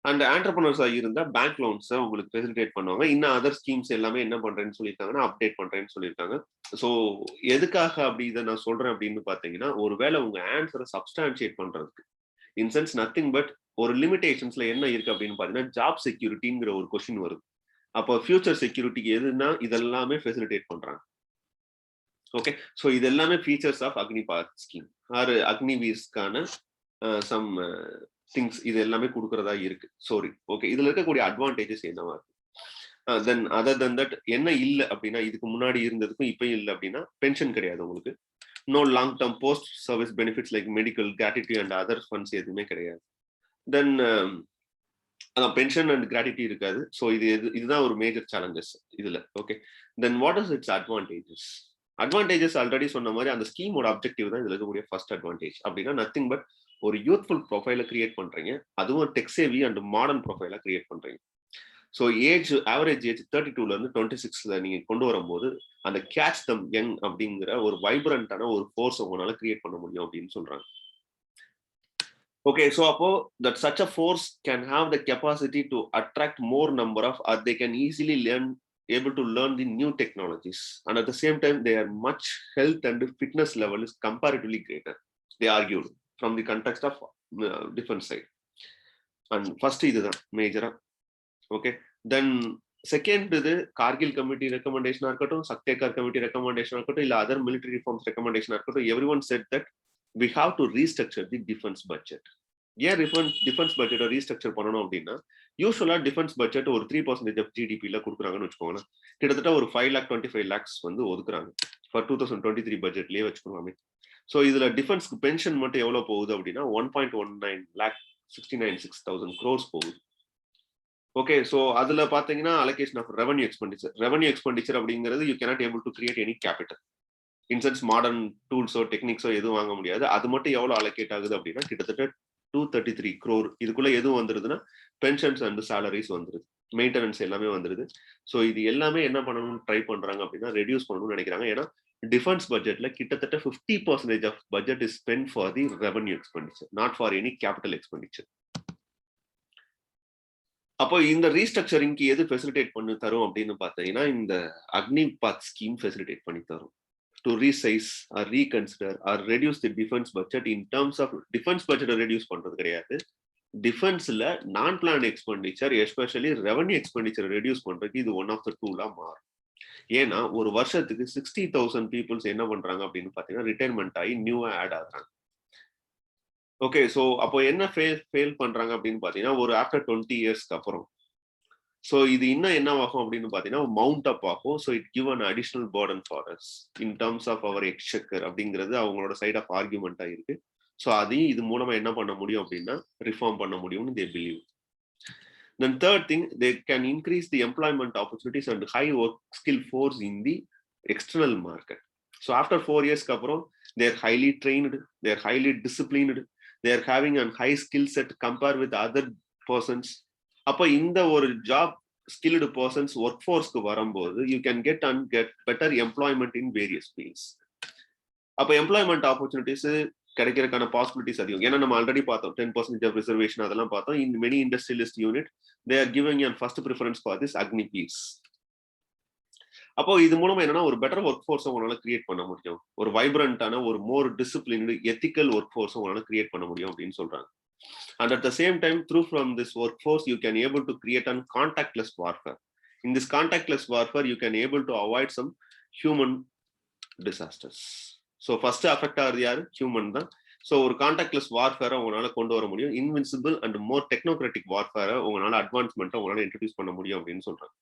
And entrepreneurs இருந்தா bank loans உங்களுக்கு facilitate பண்ணுவாங்க. இன்னும் other schemes எல்லாமே என்ன பண்றேன்னு சொல்லியிருக்காங்கன்னா update பண்றேன்னு சொல்லியிருக்காங்க. ஸோ எதுக்காக அப்படி இதை நான் சொல்றேன் அப்படின்னு பாத்தீங்கன்னா ஒருவேளை உங்க ஆன்சரை சப்ஸ்டான்ஷியேட் பண்றதுக்கு, இன் சென்ஸ் நத்திங் பட் ஒரு லிமிடேஷன்ஸ்ல என்ன இருக்கு அப்படின்னு பாத்தீங்கன்னா ஜாப் செக்யூரிட்டிங்கிற ஒரு கொஸ்டின் வருது. அப்போ ஃபியூச்சர் செக்யூரிட்டிக்கு எதுனா இதெல்லாமே ஃபெசிலிட்டேட் பண்றாங்க. ஓகே, ஸோ இது எல்லாமே features of Agnipath scheme or அக்னிவீஸ்க்கான சம் திங்ஸ் இது எல்லாமே கொடுக்கறதா இருக்கு. சாரி, ஓகே, இதுல இருக்கக்கூடிய அட்வான்டேஜஸ் என்னவா இருக்கு? தென் அதர் தென் தட் என்ன இல்லை அப்படின்னா இதுக்கு முன்னாடி இருந்ததுக்கும் இப்போ இல்லை அப்படின்னா பென்ஷன் கிடையாது உங்களுக்கு. No long term post service benefits like medical, gratuity and other funds எதுவுமே கிடையாது. தென் அதான் பென்ஷன் அண்ட் கிராட்டிட்டி இருக்காது. ஸோ இதுதான் ஒரு மேஜர் சேலஞ்சஸ் இதுல. Okay, then what is it's advantages? Advantages already சொன்ன மாதிரி அந்த ஸ்கீமோட அப்ஜெக்டிவ் தான் இதுல இருக்கக்கூடிய ஃபர்ஸ்ட் அட்வான்டேஜ். அப்படின்னா நத்திங் பட் ஒரு யூத்ஃபுல் ப்ரொஃபைலை கிரியேட் பண்றீங்க, அதுவும் டெக் சேவி அண்ட் மாடர்ன் ப்ரொஃபைலா கிரியேட் பண்றீங்க. ஸோ ஆவரேஜ் ஏஜ் 32ல இருந்து 26ல நீங்க கொண்டு வரும்போது அந்த கேட்ச் தம் யங் அப்படிங்கிற ஒரு வைப்ரண்டான ஒரு ஃபோர்ஸ் உங்களால கிரியேட் பண்ண முடியும் அப்படின்னு சொல்றாங்க. Okay, so that such a force can have the capacity to attract more number of, or they can easily able to learn the new technologies, and at the same time their much health and fitness level is comparatively greater, they argued from the context of defense side. And first is the major. Okay, then second is the Kargil committee recommendation arkattum, Saktekar committee recommendation arkattum, illa other military reforms recommendation arkattum, everyone said that we have to restructure the defense budget. ஏன் defence பட்ஜெட்டை restructure பண்ணணும் அப்படின்னா யூஸ்வலா defence budget ஒரு 3% of ஜிடிபில கொடுக்குறாங்கன்னு வச்சுக்கோங்க. கிட்டத்தட்ட ஒரு 5,25 lakhs வந்து ஒதுக்குறாங்க ஃபார் 2023 பட்ஜெட்லயே வச்சுக்கோங்க. ஸோ இதுல டிஃபென்ஸ்க்கு பென்ஷன் மட்டும் எவ்வளவு போகுது அப்படின்னா 1.19 lakh 69,600 crores போகுது. ஓகே, ஸோ அதுல பாத்தீங்கன்னா அலோகேஷன் ஆஃப் ரெவன்யூ எக்ஸ்பெண்டிச்சர் அப்படிங்கிறது you cannot able to create any capital. In sense modern டூல்ஸோ டெக்னிக்ஸோ எதுவும் வாங்க முடியாது. அது மட்டும் எவ்வளவு அலோகேட் ஆகுது அப்படின்னா கிட்டத்தட்ட 233 crore. இதுக்குள்ள எதுவும் வந்துருதுன்னா பென்ஷன்ஸ் அண்ட் சாலரிஸ் வந்துருது, மெயின்டெனன்ஸ் எல்லாமே வந்துருது. ஸோ இது எல்லாமே என்ன பண்ணணும்னு ட்ரை பண்றாங்க அப்படின்னா ரெடியூஸ் பண்ணணும்னு நினைக்கிறாங்க. ஏன்னா டிஃபென்ஸ் பட்ஜெட்ல கிட்டத்தட்ட 50% of budget is spend for the revenue expenditure, not for any capital expenditure. அப்போ இந்த ரீஸ்ட்ரக்சரிங்க்கு எது ஃபெசிலிட்டேட் பண்ணி தரும் அப்படின்னு பார்த்தீங்கன்னா இந்த அக்னிபாத் ஸ்கீம் ஃபெசிலிட்டேட் பண்ணி தரும். To resize or reconsider or reduce the defense budget in terms of defense budget reduce பண்றது கிடையாது, டிஃபென்ஸ்ல நான் plan expenditure especially revenue expenditure reduce பண்றதுக்கு இது ஒன் ஆஃப் த டூலா மாறும். ஏன்னா ஒரு வருஷத்துக்கு 60,000 பீப்புள்ஸ் என்ன பண்றாங்க அப்படின்னு பாத்தீங்கன்னா ரிட்டைர்மெண்ட் ஆகி நியூவா ஆட் ஆகுறாங்க. ஓகே, ஸோ அப்போ என்ன ஃபெயில் பண்றாங்க அப்படின்னு பாத்தீங்கன்னா ஒரு ஆஃப்டர் 20 இயர்ஸ்க்கு அப்புறம் ஸோ இது இன்னும் என்ன ஆகும் அப்படின்னு பார்த்தீங்கன்னா மவுண்ட் அப் ஆகும். So it give an additional burden for us in terms of our exchequer அப்படிங்கிறது அவங்களோட சைட் ஆஃப் ஆர்குமெண்ட்டாக இருக்கு. ஸோ அதையும் இது மூலமா என்ன பண்ண முடியும் அப்படின்னா ரிஃபார்ம் பண்ண முடியும்னு they believe. Then third thing, they can increase the employment opportunities and high work skill force in the external market. So after 4 years அப்புறம் they are highly trained, they are highly disciplined, they are having a high skill set compared with other persons. அப்போ இந்த ஒரு job skilled persons work ஃபோர்ஸ்க்கு வரும்போது you can get better employment in various fields. அப்போ employment opportunities கிடைக்கிறதுக்கான possibilities அதிகம். ஏன்னா நம்ம already பார்த்தோம் 10% ஆஃப் ரிசர்வேஷன் அதெல்லாம் பார்த்தோம். In many industrialist unit they are giving an first preference for this Agniveers. அப்போ இது மூலமா என்னன்னா ஒரு பெட்டர் ஒர்க் ஃபோர்ஸ் உங்களால கிரியேட் பண்ண முடியும், ஒரு வைப்ரண்டான ஒரு more disciplined ethical work force உங்களால கிரியேட் பண்ண முடியும் அப்படின்னு சொல்றாங்க. And at the same time, through from this workforce, you can able to create a contactless warfare. In this contactless warfare, you can able to avoid some human disasters. So first affect ஆகுது யாரு? Human தான். So ஒரு contactless warfare உங்களால கொண்டு வர முடியும். Invincible and more technocratic warfare உங்களால advancement உங்களால இன்ட்ரோடியூஸ் பண்ண முடியும் அப்படின்னு சொல்றாங்க.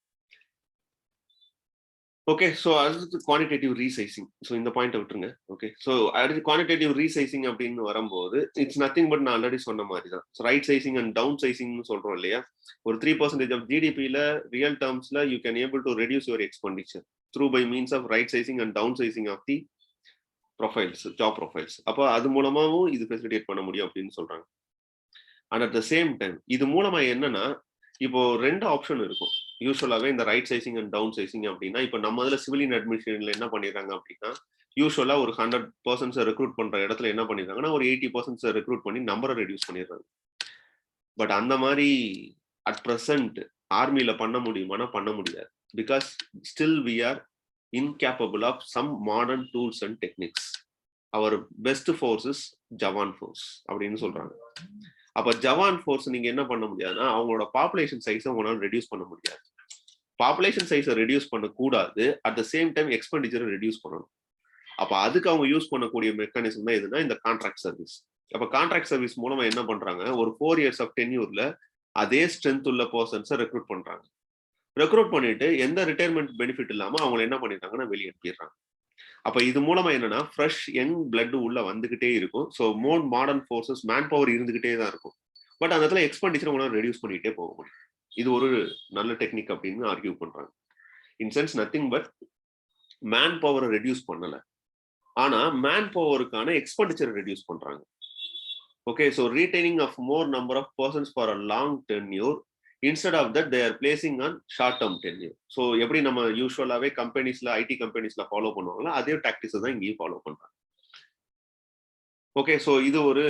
ஓகே, ஸோ அடுத்து குவான்டிடேட்டிவ் ரீசைசிங். ஸோ இந்த பாயிண்ட் விட்டுருங்க. ஓகே, ஸோ அடுத்து குவான்டிடேட்டிவ் ரீசைசிங் அப்படின்னு வரும்போது இட்ஸ் நத்திங் பட் நான் ஆல்ரெடி சொன்ன மாதிரி தான். So right sizing and down சைசிங்னு சொல்றோம் இல்லையா. ஒரு 3% ஆஃப் ஜிடிபியில் ரியல் டேர்ம்ஸ்ல you can able to reduce your expenditure through by means of right sizing and down sizing of the profiles, job profiles. அப்போ அது மூலமாகவும் இது ஃபெசிலிட்டேட் பண்ண முடியும் அப்படின்னு சொல்றாங்க. And at the same time இது மூலமா என்னன்னா இப்போ 2 ஆப்ஷன் இருக்கும் யூஸ்வலாவே இந்த right sizing and down sizing அப்படின்னா. இப்போ நம்ம இதுல சிவிலியன் அட்மினிஸ்ட்ரேஷன்ல என்ன பண்ணிடுறாங்க அப்படின்னா யூஸ்வலா ஒரு 100% ரெக்ரூட் பண்ற இடத்துல என்ன பண்ணிடுறாங்கன்னா ஒரு 80% ரெக்ரூட் பண்ணி நம்பரை ரெடியூஸ் பண்ணிடுறாங்க. பட் அந்த மாதிரி அட் பிரசன்ட் ஆர்மியில பண்ண முடியுமானா பண்ண முடியாது. Because still we are incapable of some modern tools and techniques. Our best force is jawan force அப்படின்னு சொல்றாங்க. அப்ப ஜவான் ஃபோர்ஸ் நீங்க என்ன பண்ண முடியாதுன்னா அவங்களோட பாப்புலேஷன் சைஸை உங்களால ரெடியூஸ் பண்ண முடியாது. பாப்புலேஷன் சைஸை ரெடியூஸ் பண்ணக்கூடாது, அட் த சேம் டைம் எக்ஸ்பெண்டிச்சரை ரெடியூஸ் பண்ணணும். அப்ப அதுக்கு அவங்க யூஸ் பண்ணக்கூடிய மெக்கானிசம் தான் எதுனா இந்த கான்ட்ராக்ட் சர்வீஸ். அப்ப கான்ட்ராக்ட் சர்வீஸ் மூலமா என்ன பண்றாங்க, ஒரு 4 years ஆஃப் டென்யூர்ல அதே ஸ்ட்ரென்த் உள்ள பர்சன்ஸை ரெக்ரூட் பண்றாங்க. ரெக்ரூட் பண்ணிட்டு எந்த ரிட்டையர்மெண்ட் பெனிஃபிட் இல்லாம அவங்க என்ன பண்ணிட்டாங்கன்னா வெளியே அனுப்பிடுறாங்க. அப்ப இது மூலமா என்னன்னா ஃப்ரெஷ் யங் பிளட் உள்ள வந்துகிட்டே இருக்கும். So more modern forces man power இருந்துகிட்டே தான் இருக்கும். பட் அந்த இடத்துல எக்ஸ்பெண்டிச்சர் உங்களால் ரெடியூஸ் பண்ணிட்டே போக முடியும். இது ஒரு நல்ல டெக்னிக் அப்படின்னு ஆர்கியூ பண்றாங்க. In sense nothing but man பவரை ரெடியூஸ் பண்ணல, ஆனா மேன் பவருக்கான எக்ஸ்பெண்டிச்சரை ரெடியூஸ் பண்றாங்க. Okay, so retaining of more number of persons for a long tenure instead of that they are placing on short term tenure. So எப்படி நம்ம யூஸ்வலாவே கம்பெனிஸ்ல ID கம்பெனிஸ்ல follow பண்ணுவாங்களோ அதே டாக்டிக்ஸ் தான் இங்கேயும் ஃபாலோ பண்றாங்க. ஓகே, ஸோ இது ஒரு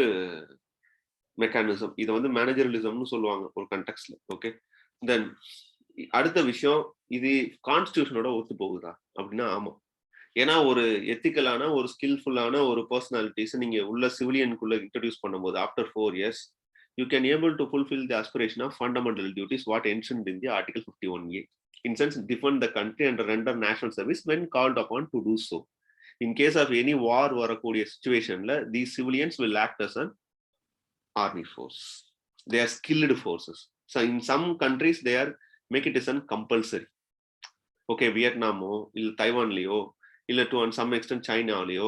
மெக்கானிசம். இதை வந்து மேனேஜரலிசம்னு சொல்லுவாங்க ஒரு கண்டெக்ஸ்ட்ல. ஓகே, தென் அடுத்த விஷயம், இது கான்ஸ்டியூஷனோட ஒத்து போகுதா அப்படின்னா ஆமா. ஏன்னா ஒரு எத்திக்கலான ஒரு ஸ்கில்ஃபுல்லான ஒரு பர்சனாலிட்டிஸ் நீங்க உள்ள சிவிலியனுக்குள்ள இன்ட்ரடியூஸ் பண்ணும்போது after 4 years you can able to fulfill the aspiration of fundamental duties what mentioned in the Article 51A. In sense, defend the country and render national service when called upon to do so. In case of any war வரக்கூடிய situationல these civilians will act as an army force. They are skilled forces. So in some countries they are make it as an compulsory. Okay, வியட்நாமோ இல்ல தைவான்லயோ இல்ல to some extend சைனாலேயோ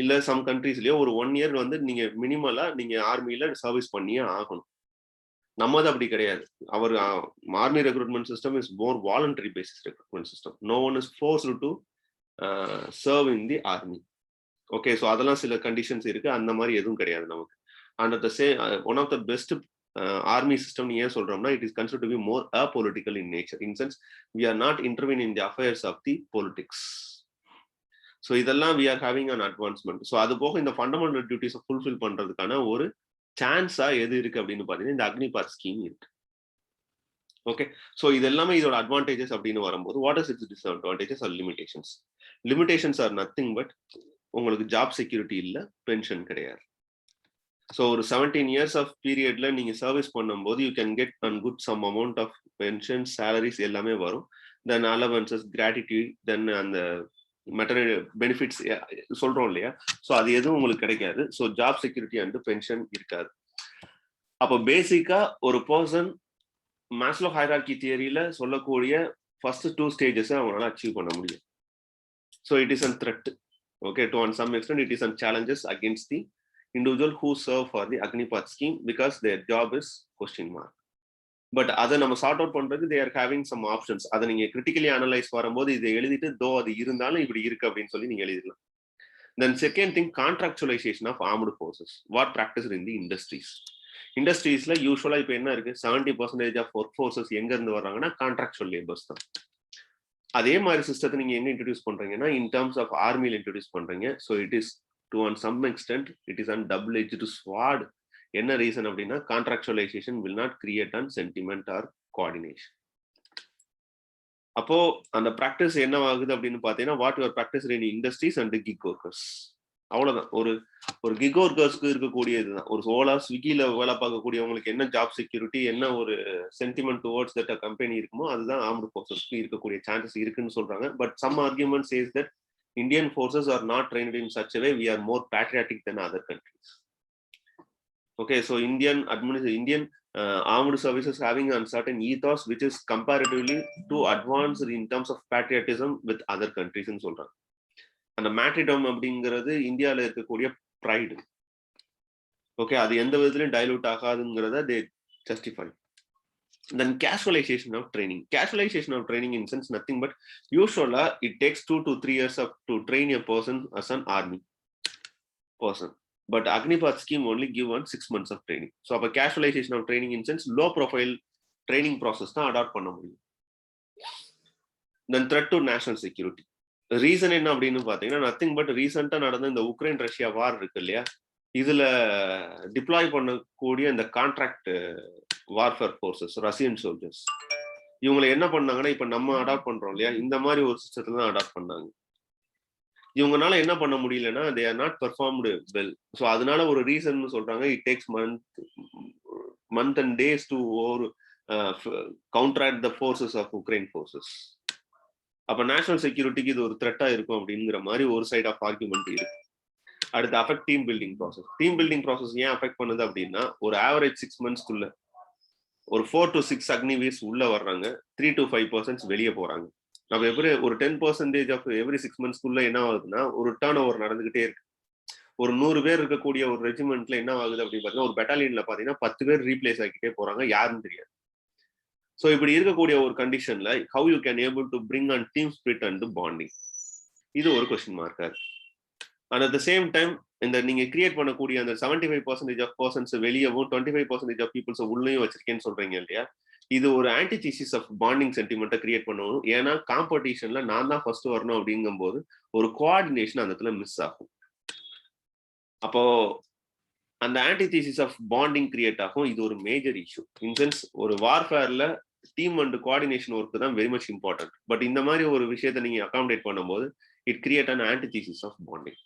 இல்ல some கண்ட்ரீஸ்லயோ ஒரு 1 year வந்து நீங்க மினிமலா நீங்க ஆர்மியில service பண்ணியே ஆகணும். நம்மது அப்படி கிடையாது. Our army recruitment system is more voluntary basis recruitment system. No one is forced to serve in the army. Okay, so அதெல்லாம் சில கண்டிஷன்ஸ் இருக்கு, அந்த மாதிரி எதுவும் கிடையாது நமக்கு. And at the same one of the best army system ஏன் சொல்றோம்னா, it is considered to be more apolitical in nature. In sense we are not intervene in the affairs of the politics. So இதெல்லாம் we are having an advancement. So அது போக இந்த fundamental டியூட்டிஸை fulfil பண்றதுக்கான ஒரு சான்ஸா எது இருக்கு அப்படின்னு பாத்தீங்கன்னா இந்த அக்னிபாத் ஸ்கீம் இருக்கு. ஓகே, ஸோ இது எல்லாமே இதோட அட்வான்டேஜஸ் அப்படின்னு வரும்போது what is its disadvantages or limitations? Limitations are nothing but உங்களுக்கு ஜாப் செக்யூரிட்டி இல்லை, பென்ஷன் கிடையாது. ஸோ ஒரு 17 இயர்ஸ் ஆஃப் பீரியட்ல நீங்க சர்வீஸ் பண்ணும்போது you can get an good sum amount of pension, salaries எல்லாமே வரும். தென் அலவன்சஸ், கிராட்டிடியூட், தென் அந்த மெட்டர்னல் பெனிஃபிட்ஸ் சொல்றோம் இல்லையா, ஸோ அது எதுவும் உங்களுக்கு கிடைக்காது. So job security and pension இருக்காது. அப்போ பேசிக்கா ஒரு பர்சன் மாஸ்லோ ஹைரார்கி தியரியில சொல்லக்கூடிய ஃபர்ஸ்ட் 2 ஸ்டேஜஸ் அவங்களால அச்சீவ் பண்ண முடியும். So it is an threat. Okay, to on some extent it is an challenges against the individual who serve for the Agnipath scheme because their job is question mark. But அதை நம்ம sort out பண்றது they are having some options. அதை நீங்க critically analyse வரும்போது இதை எழுதிட்டு தோ அது இருந்தாலும் இப்படி இருக்கு அப்படின்னு சொல்லி நீங்க எழுதிடலாம். Then second thing, contractualization of armed forces. What practiced in the industries? இண்டஸ்ட்ரீஸ்ல யூஸ்வலா இப்போ என்ன இருக்கு, 70% ஆஃப் ஒர்க் ஃபோர்ஸஸ் எங்க இருந்து வர்றாங்கன்னா கான்ட்ராக்சுவல் லேபர்ஸ் தான். அதே மாதிரி சிஸ்டத்தை நீங்க எங்க இன்ட்ரடியூஸ் பண்றீங்கன்னா இன் டர்ம்ஸ் ஆஃப் ஆர்மியில் இன்ட்ரடியூஸ் பண்றீங்க. So it is to on some extent it is an double edged sword. என்ன ரீசன் அப்படின்னா contractualisation will not create an sentiment or coordination. அப்போ அந்த ப்ராக்டிஸ் என்ன ஆகுது அப்படின்னு பாத்தீங்கன்னா what your practice in industries and gig workers. அவ்வளவுதான். ஒரு கிக் ஒர்க்கர்ஸ்க்கு இருக்கக்கூடிய இதுதான். ஒரு ஓலா, ஸ்விக்கில வேலை பார்க்கக்கூடியவங்களுக்கு என்ன ஜாப் செக்யூரிட்டி, என்ன ஒரு சென்டிமெண்ட் டுவர்ட்ஸ் தட் கம்பெனி இருக்குமோ அதுதான் ஆர்ம்டு ஃபோர்ஸஸ்க்கு இருக்கக்கூடிய சான்சஸ் இருக்குன்னு சொல்றாங்க. But some argument says that Indian forces are not trained in such a way. We are more patriotic than other countries. Okay, so Indian armed services having a certain ethos which is comparatively too advanced in terms of patriotism with other countries ன்னு சொல்றாங்க. அந்த மேட்ரிடம் அப்படிங்கிறது இந்தியாவில் இருக்கக்கூடிய pride. Okay, அது எந்த விதத்திலையும் dilute ஆகாதுங்கிறத they justify. Then casualization of training. Casualization of training in sense nothing but usually it takes 2 to 3 years to train a person as an army person. But Agnipath scheme only give on 6 months of training. So அப்ப casualization of training in sense low profile training process தான் adapt பண்ண முடியும். Then threat to national security. Reason என்ன அப்படின்னு பாத்தீங்கன்னா nothing but ரீசெண்டா நடந்த இந்த உக்ரைன் ரஷ்யா வார் இருக்கு இல்லையா, இதுல டிப்ளாய் பண்ணக்கூடிய இந்த contract warfare forces, Russian soldiers, இவங்களை என்ன பண்ணாங்கன்னா இப்ப நம்ம அடாப்ட் பண்றோம் இல்லையா, இந்த மாதிரி ஒரு சிஸ்டத்துல தான் அடாப்ட் பண்ணாங்க. இவங்கனால என்ன பண்ண முடியலன்னா they are not performed well. So அதனால ஒரு ரீசன் சொல்றாங்க it takes month and days to counteract the forces of Ukraine forces. அப்ப நேஷனல் செக்யூரிட்டிக்கு இது ஒரு த்ரெட்டா இருக்கும் அப்படிங்கிற மாதிரி ஒரு சைட் ஆஃப் ஆர்குமெண்ட் இருக்கு. அடுத்து affect team building process. Team building process ஏன் அஃபெக்ட் பண்ணுது அப்படின்னா ஒரு ஆவரேஜ் 6 monthsக்குள்ள ஒரு 4 to 6 அக்னிவீர்ஸ் உள்ள வர்றாங்க, 3 to 5% வெளியே போறாங்க. நம்ம எப்படி ஒரு 10% ஆஃப் எவ்ரி 6 monthsக்குள்ள என்ன ஆகுதுன்னா ஒரு டர்ன் ஓவர் நடந்துகிட்டே இருக்கு. ஒரு 100 பேர் இருக்கக்கூடிய ஒரு ரெஜிமெண்ட்ல என்ன ஆகுது அப்படின்னு பாத்தீங்கன்னா ஒரு பெட்டாலியன்ல பாத்தீங்கன்னா 10 பேர் ரீப்ளேஸ் ஆகிட்டே போறாங்க, யாருன்னு தெரியாது. ஸோ இப்படி இருக்கக்கூடிய ஒரு கண்டிஷன்ல how you can able to bring and team spirit and bonding, இது ஒரு கொஸ்டின் மார்க்கா இருக்கு. And at the same time இந்த நீங்க கிரியேட் பண்ணக்கூடிய அந்த 75% ஆஃப் பர்சன்ஸ் வெளியவும் 25% ஆஃப் பீப்புள்ஸ் உள்ளேயும் வச்சிருக்கேன்னு சொல்றீங்க இல்லையா, இது ஒரு ஆன்டிதீசிஸ் ஆஃப் பாண்டிங் சென்டிமெண்ட்டை கிரியேட் பண்ணணும். ஏன்னா காம்படிஷன்ல நான் தான் ஃபர்ஸ்ட் வரணும் அப்படிங்கும் போது ஒரு கோஆர்டினேஷன் அந்த இடத்துல மிஸ் ஆகும். அப்போ அந்த ஆன்டிதீசிஸ் ஆஃப் பாண்டிங் கிரியேட் ஆகும். இது ஒரு மேஜர் இஷ்யூ. இன் சென்ஸ் ஒரு வார்ஃபேர்ல டீம் அண்ட் கோஆர்டினேஷன் ஒர்க் தான் வெரி மச் இம்பார்ட்டன்ட். பட் இந்த மாதிரி ஒரு விஷயத்தை நீங்க அகாமடேட் பண்ணும்போது it create an antithesis of bonding.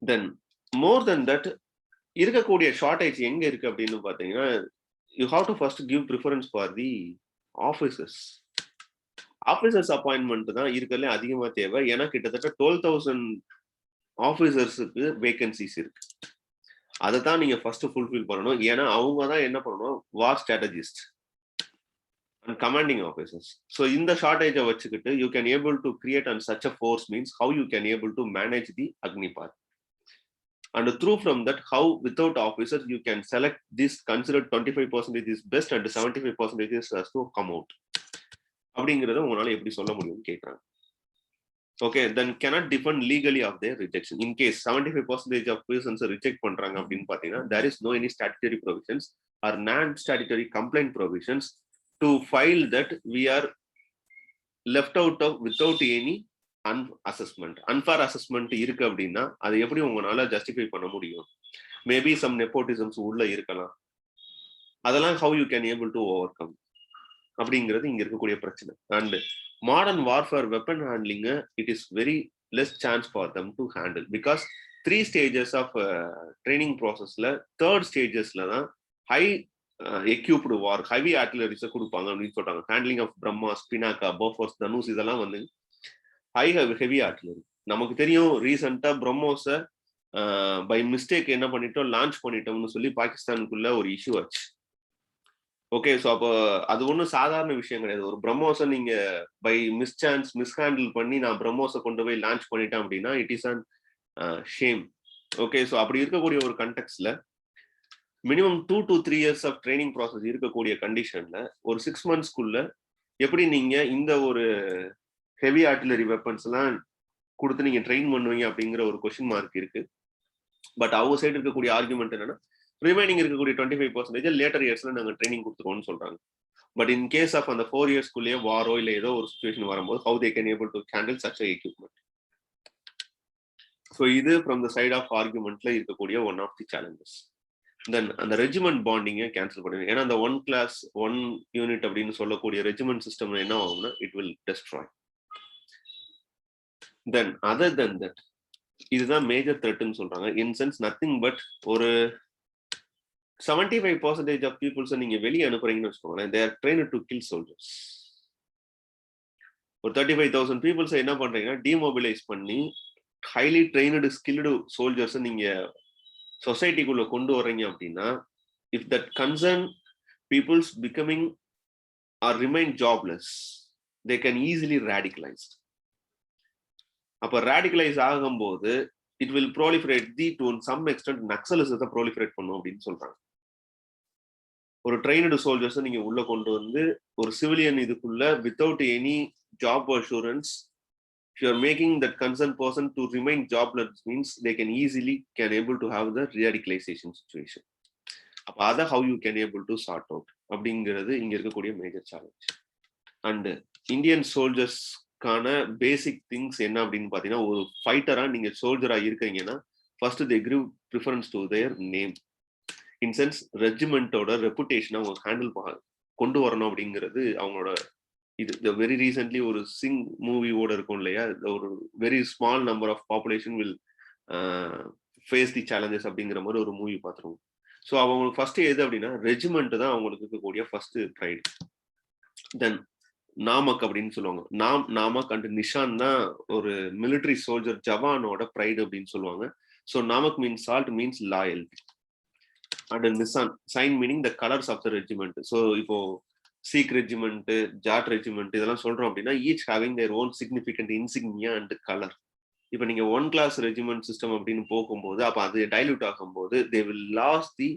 Then more than that இருக்கக்கூடிய ஷார்டேஜ் எங்க இருக்கு அப்படின்னு பாத்தீங்கன்னா you have to first give preference for the officers. Officers appointment தான் இருக்கிறதுல அதிகமா தேவை. ஏன்னா கிட்டத்தட்ட 12,000 ஆஃபீஸர்ஸுக்கு வேகன்சிஸ் இருக்கு. அதை தான் நீங்க ஃபர்ஸ்ட் ஃபுல்ஃபில் பண்ணணும். ஏன்னா அவங்க தான் என்ன பண்ணணும், war strategist and commanding officers. So இந்த ஷார்டேஜை வச்சுக்கிட்டு you can able to create and such a force means how you can able to manage the Agnipath. And through from that how without officers you can select this considered 25% is best and 75% has to come out. அப்படிங்கறத உங்களால எப்படி சொல்ல முடியும்னு கேக்குறாங்க. Okay, then cannot defend legally of their rejection. In case 75% of persons reject பண்றாங்க அப்படின்னு பார்த்தீங்கன்னா, there is no any statutory provisions or non-statutory complaint provisions to file that we are left out of without any assessment. Unfair assessment இருக்கு அப்படின்னா அதை எப்படி உங்களால justify பண்ண முடியும்? மேபி சம் நெப்போட்டிசம்ஸ் உள்ள இருக்கலாம். அதெல்லாம் how you can able to overcome அப்படிங்கிறது இங்க இருக்கக்கூடிய பிரச்சனை. And modern warfare weapon handling it is very less chance for them to handle because 3 stages of training ப்ராசஸ்ல 3rd ஸ்டேஜஸ்ல தான் ஹை எக்யூப்டு வார் ஹெவி ஆர்டிலரிஸை கொடுப்பாங்க அப்படின்னு சொல்றாங்க. Handling of BrahMos, Pinaka, Bofors, Dhanush இதெல்லாம் வந்து ஹெவி ஆர்டிலரி. நமக்கு தெரியும் ரீசெண்டா பிரம்மோஸை பை மிஸ்டேக் என்ன பண்ணிட்டோம், லான்ச் பண்ணிட்டோம்னு சொல்லி பாகிஸ்தானுக்குள்ள ஒரு இஷ்யூ ஆச்சு. ஓகே, ஸோ அப்போ அது ஒன்றும் சாதாரண விஷயம் கிடையாது. ஒரு பிரம்மோஸை நீங்க பை மிஸ்ஹேண்டில் பண்ணி நான் பிரம்மோஸை கொண்டு போய் லான்ச் பண்ணிட்டேன் அப்படின்னா it is an shame. Okay, so அப்படி இருக்கக்கூடிய ஒரு கண்டெக்ட்ல minimum 2 to 3 years of training process இருக்கக்கூடிய கண்டிஷன்ல ஒரு 6 monthsக்குள்ள எப்படி நீங்க இந்த ஒரு ஹெவி ஆர்டிலரி வெப்பன்ஸ் எல்லாம் கொடுத்து நீங்க ட்ரெயின் பண்ணுவீங்க அப்படிங்கிற ஒரு கொஸ்டின் மார்க் இருக்கு. பட் அவங்க சைடு இருக்கக்கூடிய ஆர்குமெண்ட் என்னன்னா ரிமைனிங் இருக்கக்கூடிய 25% லேட்டர் இயர்ஸ்ல நாங்க ட்ரைனிங் கொடுத்துருவோம்னு சொல்றாங்க. பட் இன் கேஸ் ஆஃப் அந்த 4 yearsக்குள்ளேயே வாரோ இல்லை ஏதோ ஒரு சுச்சுவேஷன் வரும்போது how they can able to handle such equipment. So இது ஃப்ரம் த சைட் ஆஃப் ஆர்குமெண்ட்ல இருக்கக்கூடிய ஒன் ஆஃப் தி சேலஞ்சஸ். தென் அந்த ரெஜிமெண்ட் பாண்டிங்கை கேன்சல் பண்ணுங்க. ஏன்னா அந்த 1 class 1 unit அப்படின்னு சொல்லக்கூடிய ரெஜிமெண்ட் சிஸ்டம் என்ன ஆகும்னா it will destroy. Then other than that இதுதான் மேஜர் த்ரெட்னு சொல்றாங்க. இன் சென்ஸ் நத்திங் பட் ஒரு 75% ஆஃப் பீப்புள்ஸை நீங்க வெளியே அனுப்புறீங்கன்னு வச்சுக்கோங்களேன், they are trained to kill soldiers. ஒரு 35,000 பீப்புள்ஸை என்ன பண்றீங்கன்னா டிமோபிலைஸ் பண்ணி ஹைலி ட்ரெயினடு ஸ்கில்டு சோல்ஜர்ஸை நீங்க சொசைட்டிக்குள்ள கொண்டு வர்றீங்க அப்படின்னா if that concern peoples becoming or remain jobless they can easily radicalise. அப்ப ரேடிகலைஸ் ஆகும்போது it will proliferate to some extent நக்சலிசத்தை ப்ரோலிஃபரேட் பண்ணும் அப்படின்னு சொல்றாங்க. ஒரு ட்ரெயினடு சோல்ஜர்ஸை நீங்க உள்ள கொண்டு வந்து ஒரு சிவிலியன் இதுக்குள்ள without any job assurance if you are making that concerned person to remain jobless means they can easily able to have the radicalization situation. அப்ப அதை how you can able to sort out அப்படிங்கிறது இங்க இருக்கக்கூடிய major challenge. And Indian சோல்ஜர்ஸ்க்கான basic things என்ன அப்படின்னு பாத்தீங்கன்னா ஒரு ஃபைட்டரா நீங்க சோல்ஜரா இருக்கீங்கன்னா first they give preference to their name. In sense ரெஜிமெண்டோட ரெப்புடேஷனை அவங்க ஹேண்டில் கொண்டு வரணும் அப்படிங்கிறது அவங்களோட இது. வெரி ரீசென்ட்லி ஒரு சிங் மூவியோட இருக்கும் இல்லையா, ஒரு very small number of population will face the challenges அப்படிங்கிற மாதிரி ஒரு மூவி பார்த்துருவோம். ஸோ அவங்களுக்கு ஃபர்ஸ்ட் எது அப்படின்னா ரெஜிமெண்ட் தான் அவங்களுக்கு இருக்கக்கூடிய ஃபர்ஸ்ட் ப்ரைடு. தென் நாமக் அப்படின்னு சொல்லுவாங்க. நாமக் அண்ட் நிஷான் தான் ஒரு மிலிட்ரி சோல்ஜர் ஜவானோட ப்ரைடு அப்படின்னு சொல்லுவாங்க. So namak means salt means loyalty. And nishan sign meaning the colours of the regiment. So இப்போ சீக் ரெஜிமெண்ட், ஜாட் ரெஜிமெண்ட் இதெல்லாம் சொல்றோம் அப்படின்னா each having their own significant insignia and colour. இப்போ நீங்க 1 class ரெஜிமெண்ட் சிஸ்டம் அப்படின்னு போகும்போது அப்போ அது டைல்யூட் ஆகும்போது they will lose the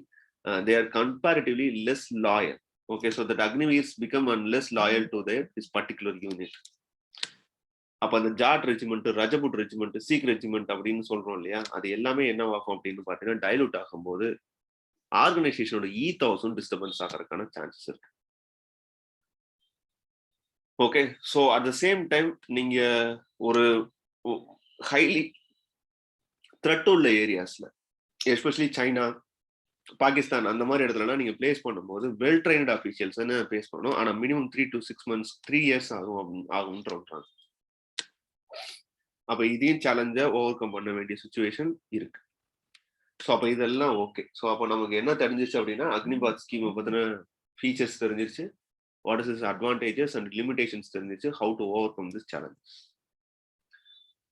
they are comparatively less loyal. Okay, so that Agniveers become and less loyal to their this particular unit. அப்போ அந்த Jat regiment, Rajput regiment, Sikh regiment அப்படின்னு சொல்றோம் இல்லையா, அது எல்லாமே என்ன ஆகும் அப்படின்னு பார்த்தீங்கன்னா டைல்யூட் ஆகும்போது ஆர்கனைசேஷனோட ஈத்தாஸும் டிஸ்டர்பன்ஸ் ஆகிறதுக்கான சான்சஸ் இருக்கு. Okay, so at the same time நீங்க ஒரு ஹைலி த்ரெட் உள்ள ஏரியாஸ்ல எஸ்பெஷலி சைனா, பாகிஸ்தான் அந்த மாதிரி இடத்துலலாம் நீங்க பிளேஸ் பண்ணும்போது வெல் ட்ரைன்டு அஃபீஷியல்ஸ் பிளேஸ் பண்ணணும். ஆனா மினிமம் 3 to 6 months 3 years ஆகும்னு சொல்றாங்க. அப்ப இதையும் சேலஞ்சை ஓவர் கம் பண்ண வேண்டிய சுச்சுவேஷன் இருக்கு. ஸோ அப்போ இதெல்லாம் ஓகே. ஸோ அப்போ நமக்கு என்ன தெரிஞ்சிச்சு அப்படின்னா அக்னிபாத் ஸ்கீமை பத்தின ஃபீச்சர்ஸ் தெரிஞ்சிருச்சு, what is is advantages and limitations தெரிஞ்சிச்சு, how to overcome this challenges.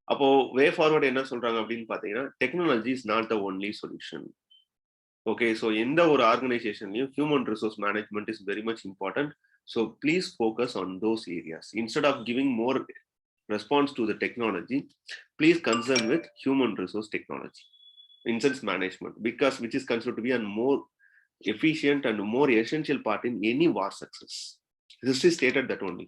அப்போ வே ஃபார்வர்ட் என்ன சொல்றாங்க அப்படின்னு பாத்தீங்கன்னா technology is not the only solution. Okay, so எந்த ஒரு ஆர்கனைசேஷன்லையும் human resource management is very much important. So please focus on those areas instead of giving more response to the technology. Please concern with human resource technology instance management, because which is considered to be a more efficient and more essential part in any war success. This is stated that only.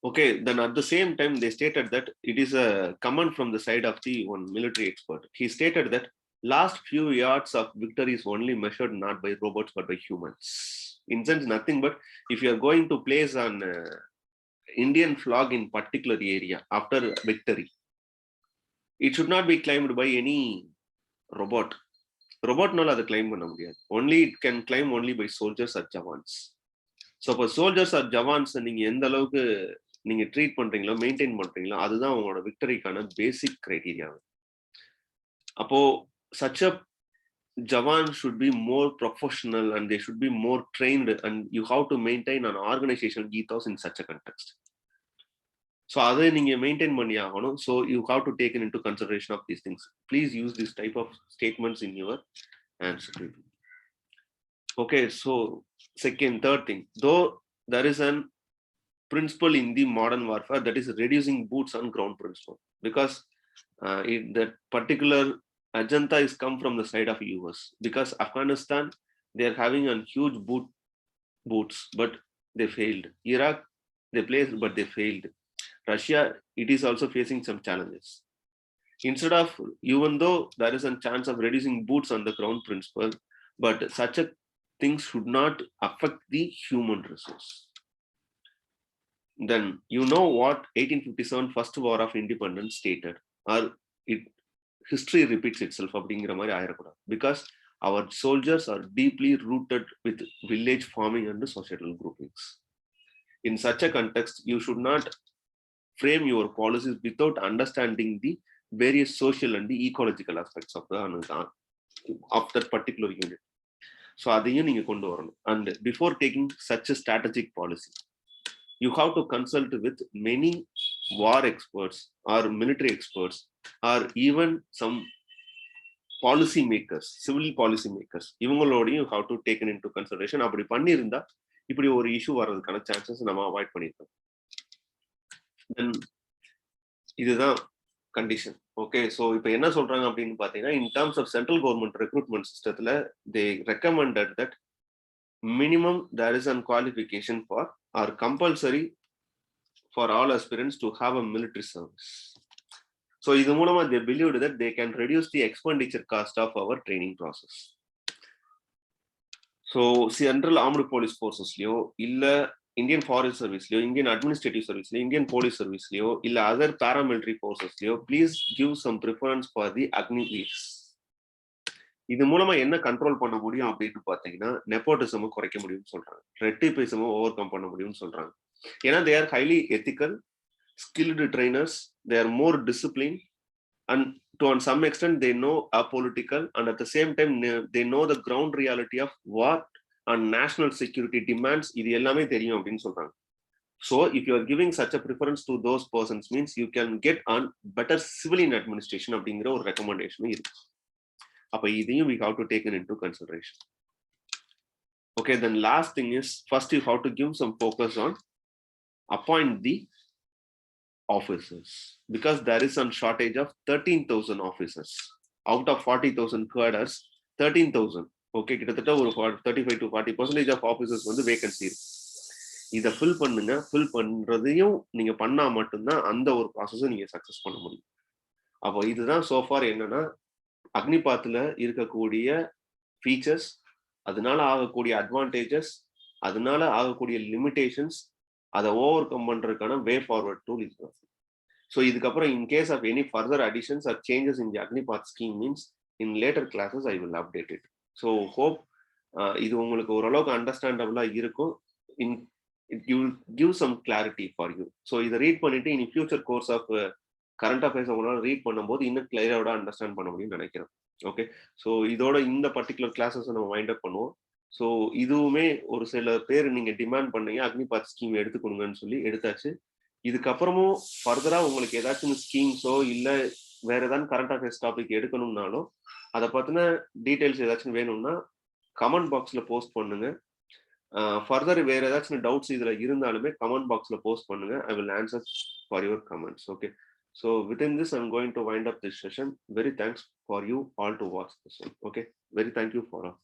Okay, then at the same time, they stated that it is a comment from the side of the one military expert. He stated that last few yards of victory is only measured not by robots but by humans. In sense, nothing but if you are going to place an Indian flag in particular area after victory, it should not be climbed by any robot. Robot அதை claim பண்ண முடியாது. Only it can climb only by soldiers or jawans. So இப்போ soldiers R jawans நீங்க எந்த அளவுக்கு நீங்க treat பண்றீங்களோ maintain பண்றீங்களோ அதுதான் உங்களோட விக்டரிக்கான பேசிக் கிரைட்டீரியா. அப்போ such a jawan should be more professional and they should be more trained and you have to maintain an organisation ethos in such a context. So அதை நீங்க மெயின்டைன் பண்ணி ஆகணும். So you have to take into consideration of these things. Please use this type of statements in your answer. Okay, so third thing, though there is an principle in the modern warfare that is reducing boots on ground principle, because that particular agenda is come from the side of US, because Afghanistan, they are having a huge boots, but they failed. Iraq, they placed, but they failed. Russia, it is also facing some challenges. Instead of, even though there is a chance of reducing boots on the ground principle, but such a things should not affect the human resource. Then you know what 1857 first war of independence stated, or history repeats itself அப்படிங்கிற மாதிரி ஆயிடக்கூடாது. Because our soldiers are deeply rooted with village farming and societal groupings. In such a context, you should not frame your policies without understanding the various social and the ecological aspects of that particular unit. So அதையும் நீங்க கொண்டு வரணும். And before taking such a strategic policy, you have to consult with many war experts or military experts or even some policy makers, civil policy makers. இவங்களோடையும் you have to take into consideration. அப்படி பண்ணியிருந்தா இப்படி ஒரு issue வர்றதுக்கான chances நம்ம avoid பண்ணிருக்கோம். தென் இதுதான் condition. Okay, so இப்போ என்ன சொல்றாங்க அப்படின்னு பார்த்தீங்கன்னா, in terms of central government recruitment சிஸ்டத்தில் they recommended that minimum there is an qualification for or compulsory for all aspirants to have a military service. So இது மூலமா they believed that they can reduce the expenditure cost of our training process. So central armed police ஃபோர்ஸஸ்லையோ இல்லை Indian forest சர்வீஸ்லயோ, Indian administrative சர்வீஸ்லயோ, Indian police சர்வீஸ்லயோ, இல்ல other paramilitary ஃபோர்ஸஸ்லயோ please give some preference for தி அக்னிவீர்ஸ். இது மூலமா என்ன கண்ட்ரோல் பண்ண முடியும் அப்படின்னு பாத்தீங்கன்னா, நெப்போட்டிசம் குறைக்க முடியும்னு சொல்றாங்க, ரெட்டிபிசம் ஓவர் கம் பண்ண முடியும்னு சொல்றாங்க. ஏன்னா they are highly ethical, skilled trainers, they are more disciplined, and to some extent they know apolitical, and at the same time they know the ground reality of what and national security demands. இது எல்லாமே தெரியும் அப்படின்னு சொல்றாங்க. So if you are giving such a preference to those persons means you can get on better civilian administration அப்படிங்கிற ஒரு recommendation இருக்கு. அப்ப இதையும் we have to take into consideration. Okay, then last thing is, first you have to give some focus on appoint the officers, because there is some shortage of 13,000 officers out of 40,000 cadres. 13,000, okay, கிட்டத்தட்ட ஒரு 35 to 40% of officers வந்து vacancy இருக்கு. இதை fill பண்ணுங்க. Fill பண்றதையும் நீங்க பண்ணா மட்டும்தான் அந்த ஒரு ப்ராசஸை நீங்க சக்சஸ் பண்ண முடியும். அப்போ இதுதான் சோஃபார் என்னன்னா அக்னிபாத்ல இருக்கக்கூடிய ஃபீச்சர்ஸ், அதனால ஆகக்கூடிய அட்வான்டேஜஸ், அதனால ஆகக்கூடிய லிமிடேஷன்ஸ், அதை ஓவர் கம் பண்றதுக்கான வே ஃபார்வர்ட் டூல் இதுதான். ஸோ இதுக்கப்புறம் in case of any further additions or changes in the Agnipath scheme means in later classes I will update it. So hope இது உங்களுக்கு ஓரளவுக்கு அண்டர்ஸ்டாண்டபிளா இருக்கும். It will give some clarity for you. So இதை read பண்ணிட்டு இனி future course of current affairs உங்களால் read பண்ணும்போது இன்னும் கிளியரோட அண்டர்ஸ்டாண்ட் பண்ண முடியும்னு நினைக்கிறேன். ஓகே, ஸோ இதோட இந்த பர்டிகுலர் கிளாஸஸ் நம்ம வைண்ட் அப் பண்ணுவோம். ஸோ இதுவுமே ஒரு சில பேர் நீங்க டிமாண்ட் பண்ணீங்க அக்னிபாத் ஸ்கீம் எடுத்து கொடுங்கன்னு சொல்லி எடுத்தாச்சு. இதுக்கப்புறமும் ஃபர்தரா உங்களுக்கு ஏதாச்சும் ஸ்கீம்ஸோ இல்லை வேற ஏதாவது கரண்ட் அஃபேர்ஸ் டாபிக் எடுக்கணும்னாலும் அதை பத்தின டீடைல்ஸ் ஏதாச்சும் வேணும்னா கமெண்ட் பாக்ஸ்ல போஸ்ட் பண்ணுங்க. ஃபர்தர் வேற ஏதாச்சும் டவுட்ஸ் இதுல இருந்தாலுமே கமெண்ட் பாக்ஸ்ல போஸ்ட் பண்ணுங்க. I will answer for your comments. Okay, so within this I'm going to wind up this session. Very thanks for you all to watch this one. Okay, very thank you for all.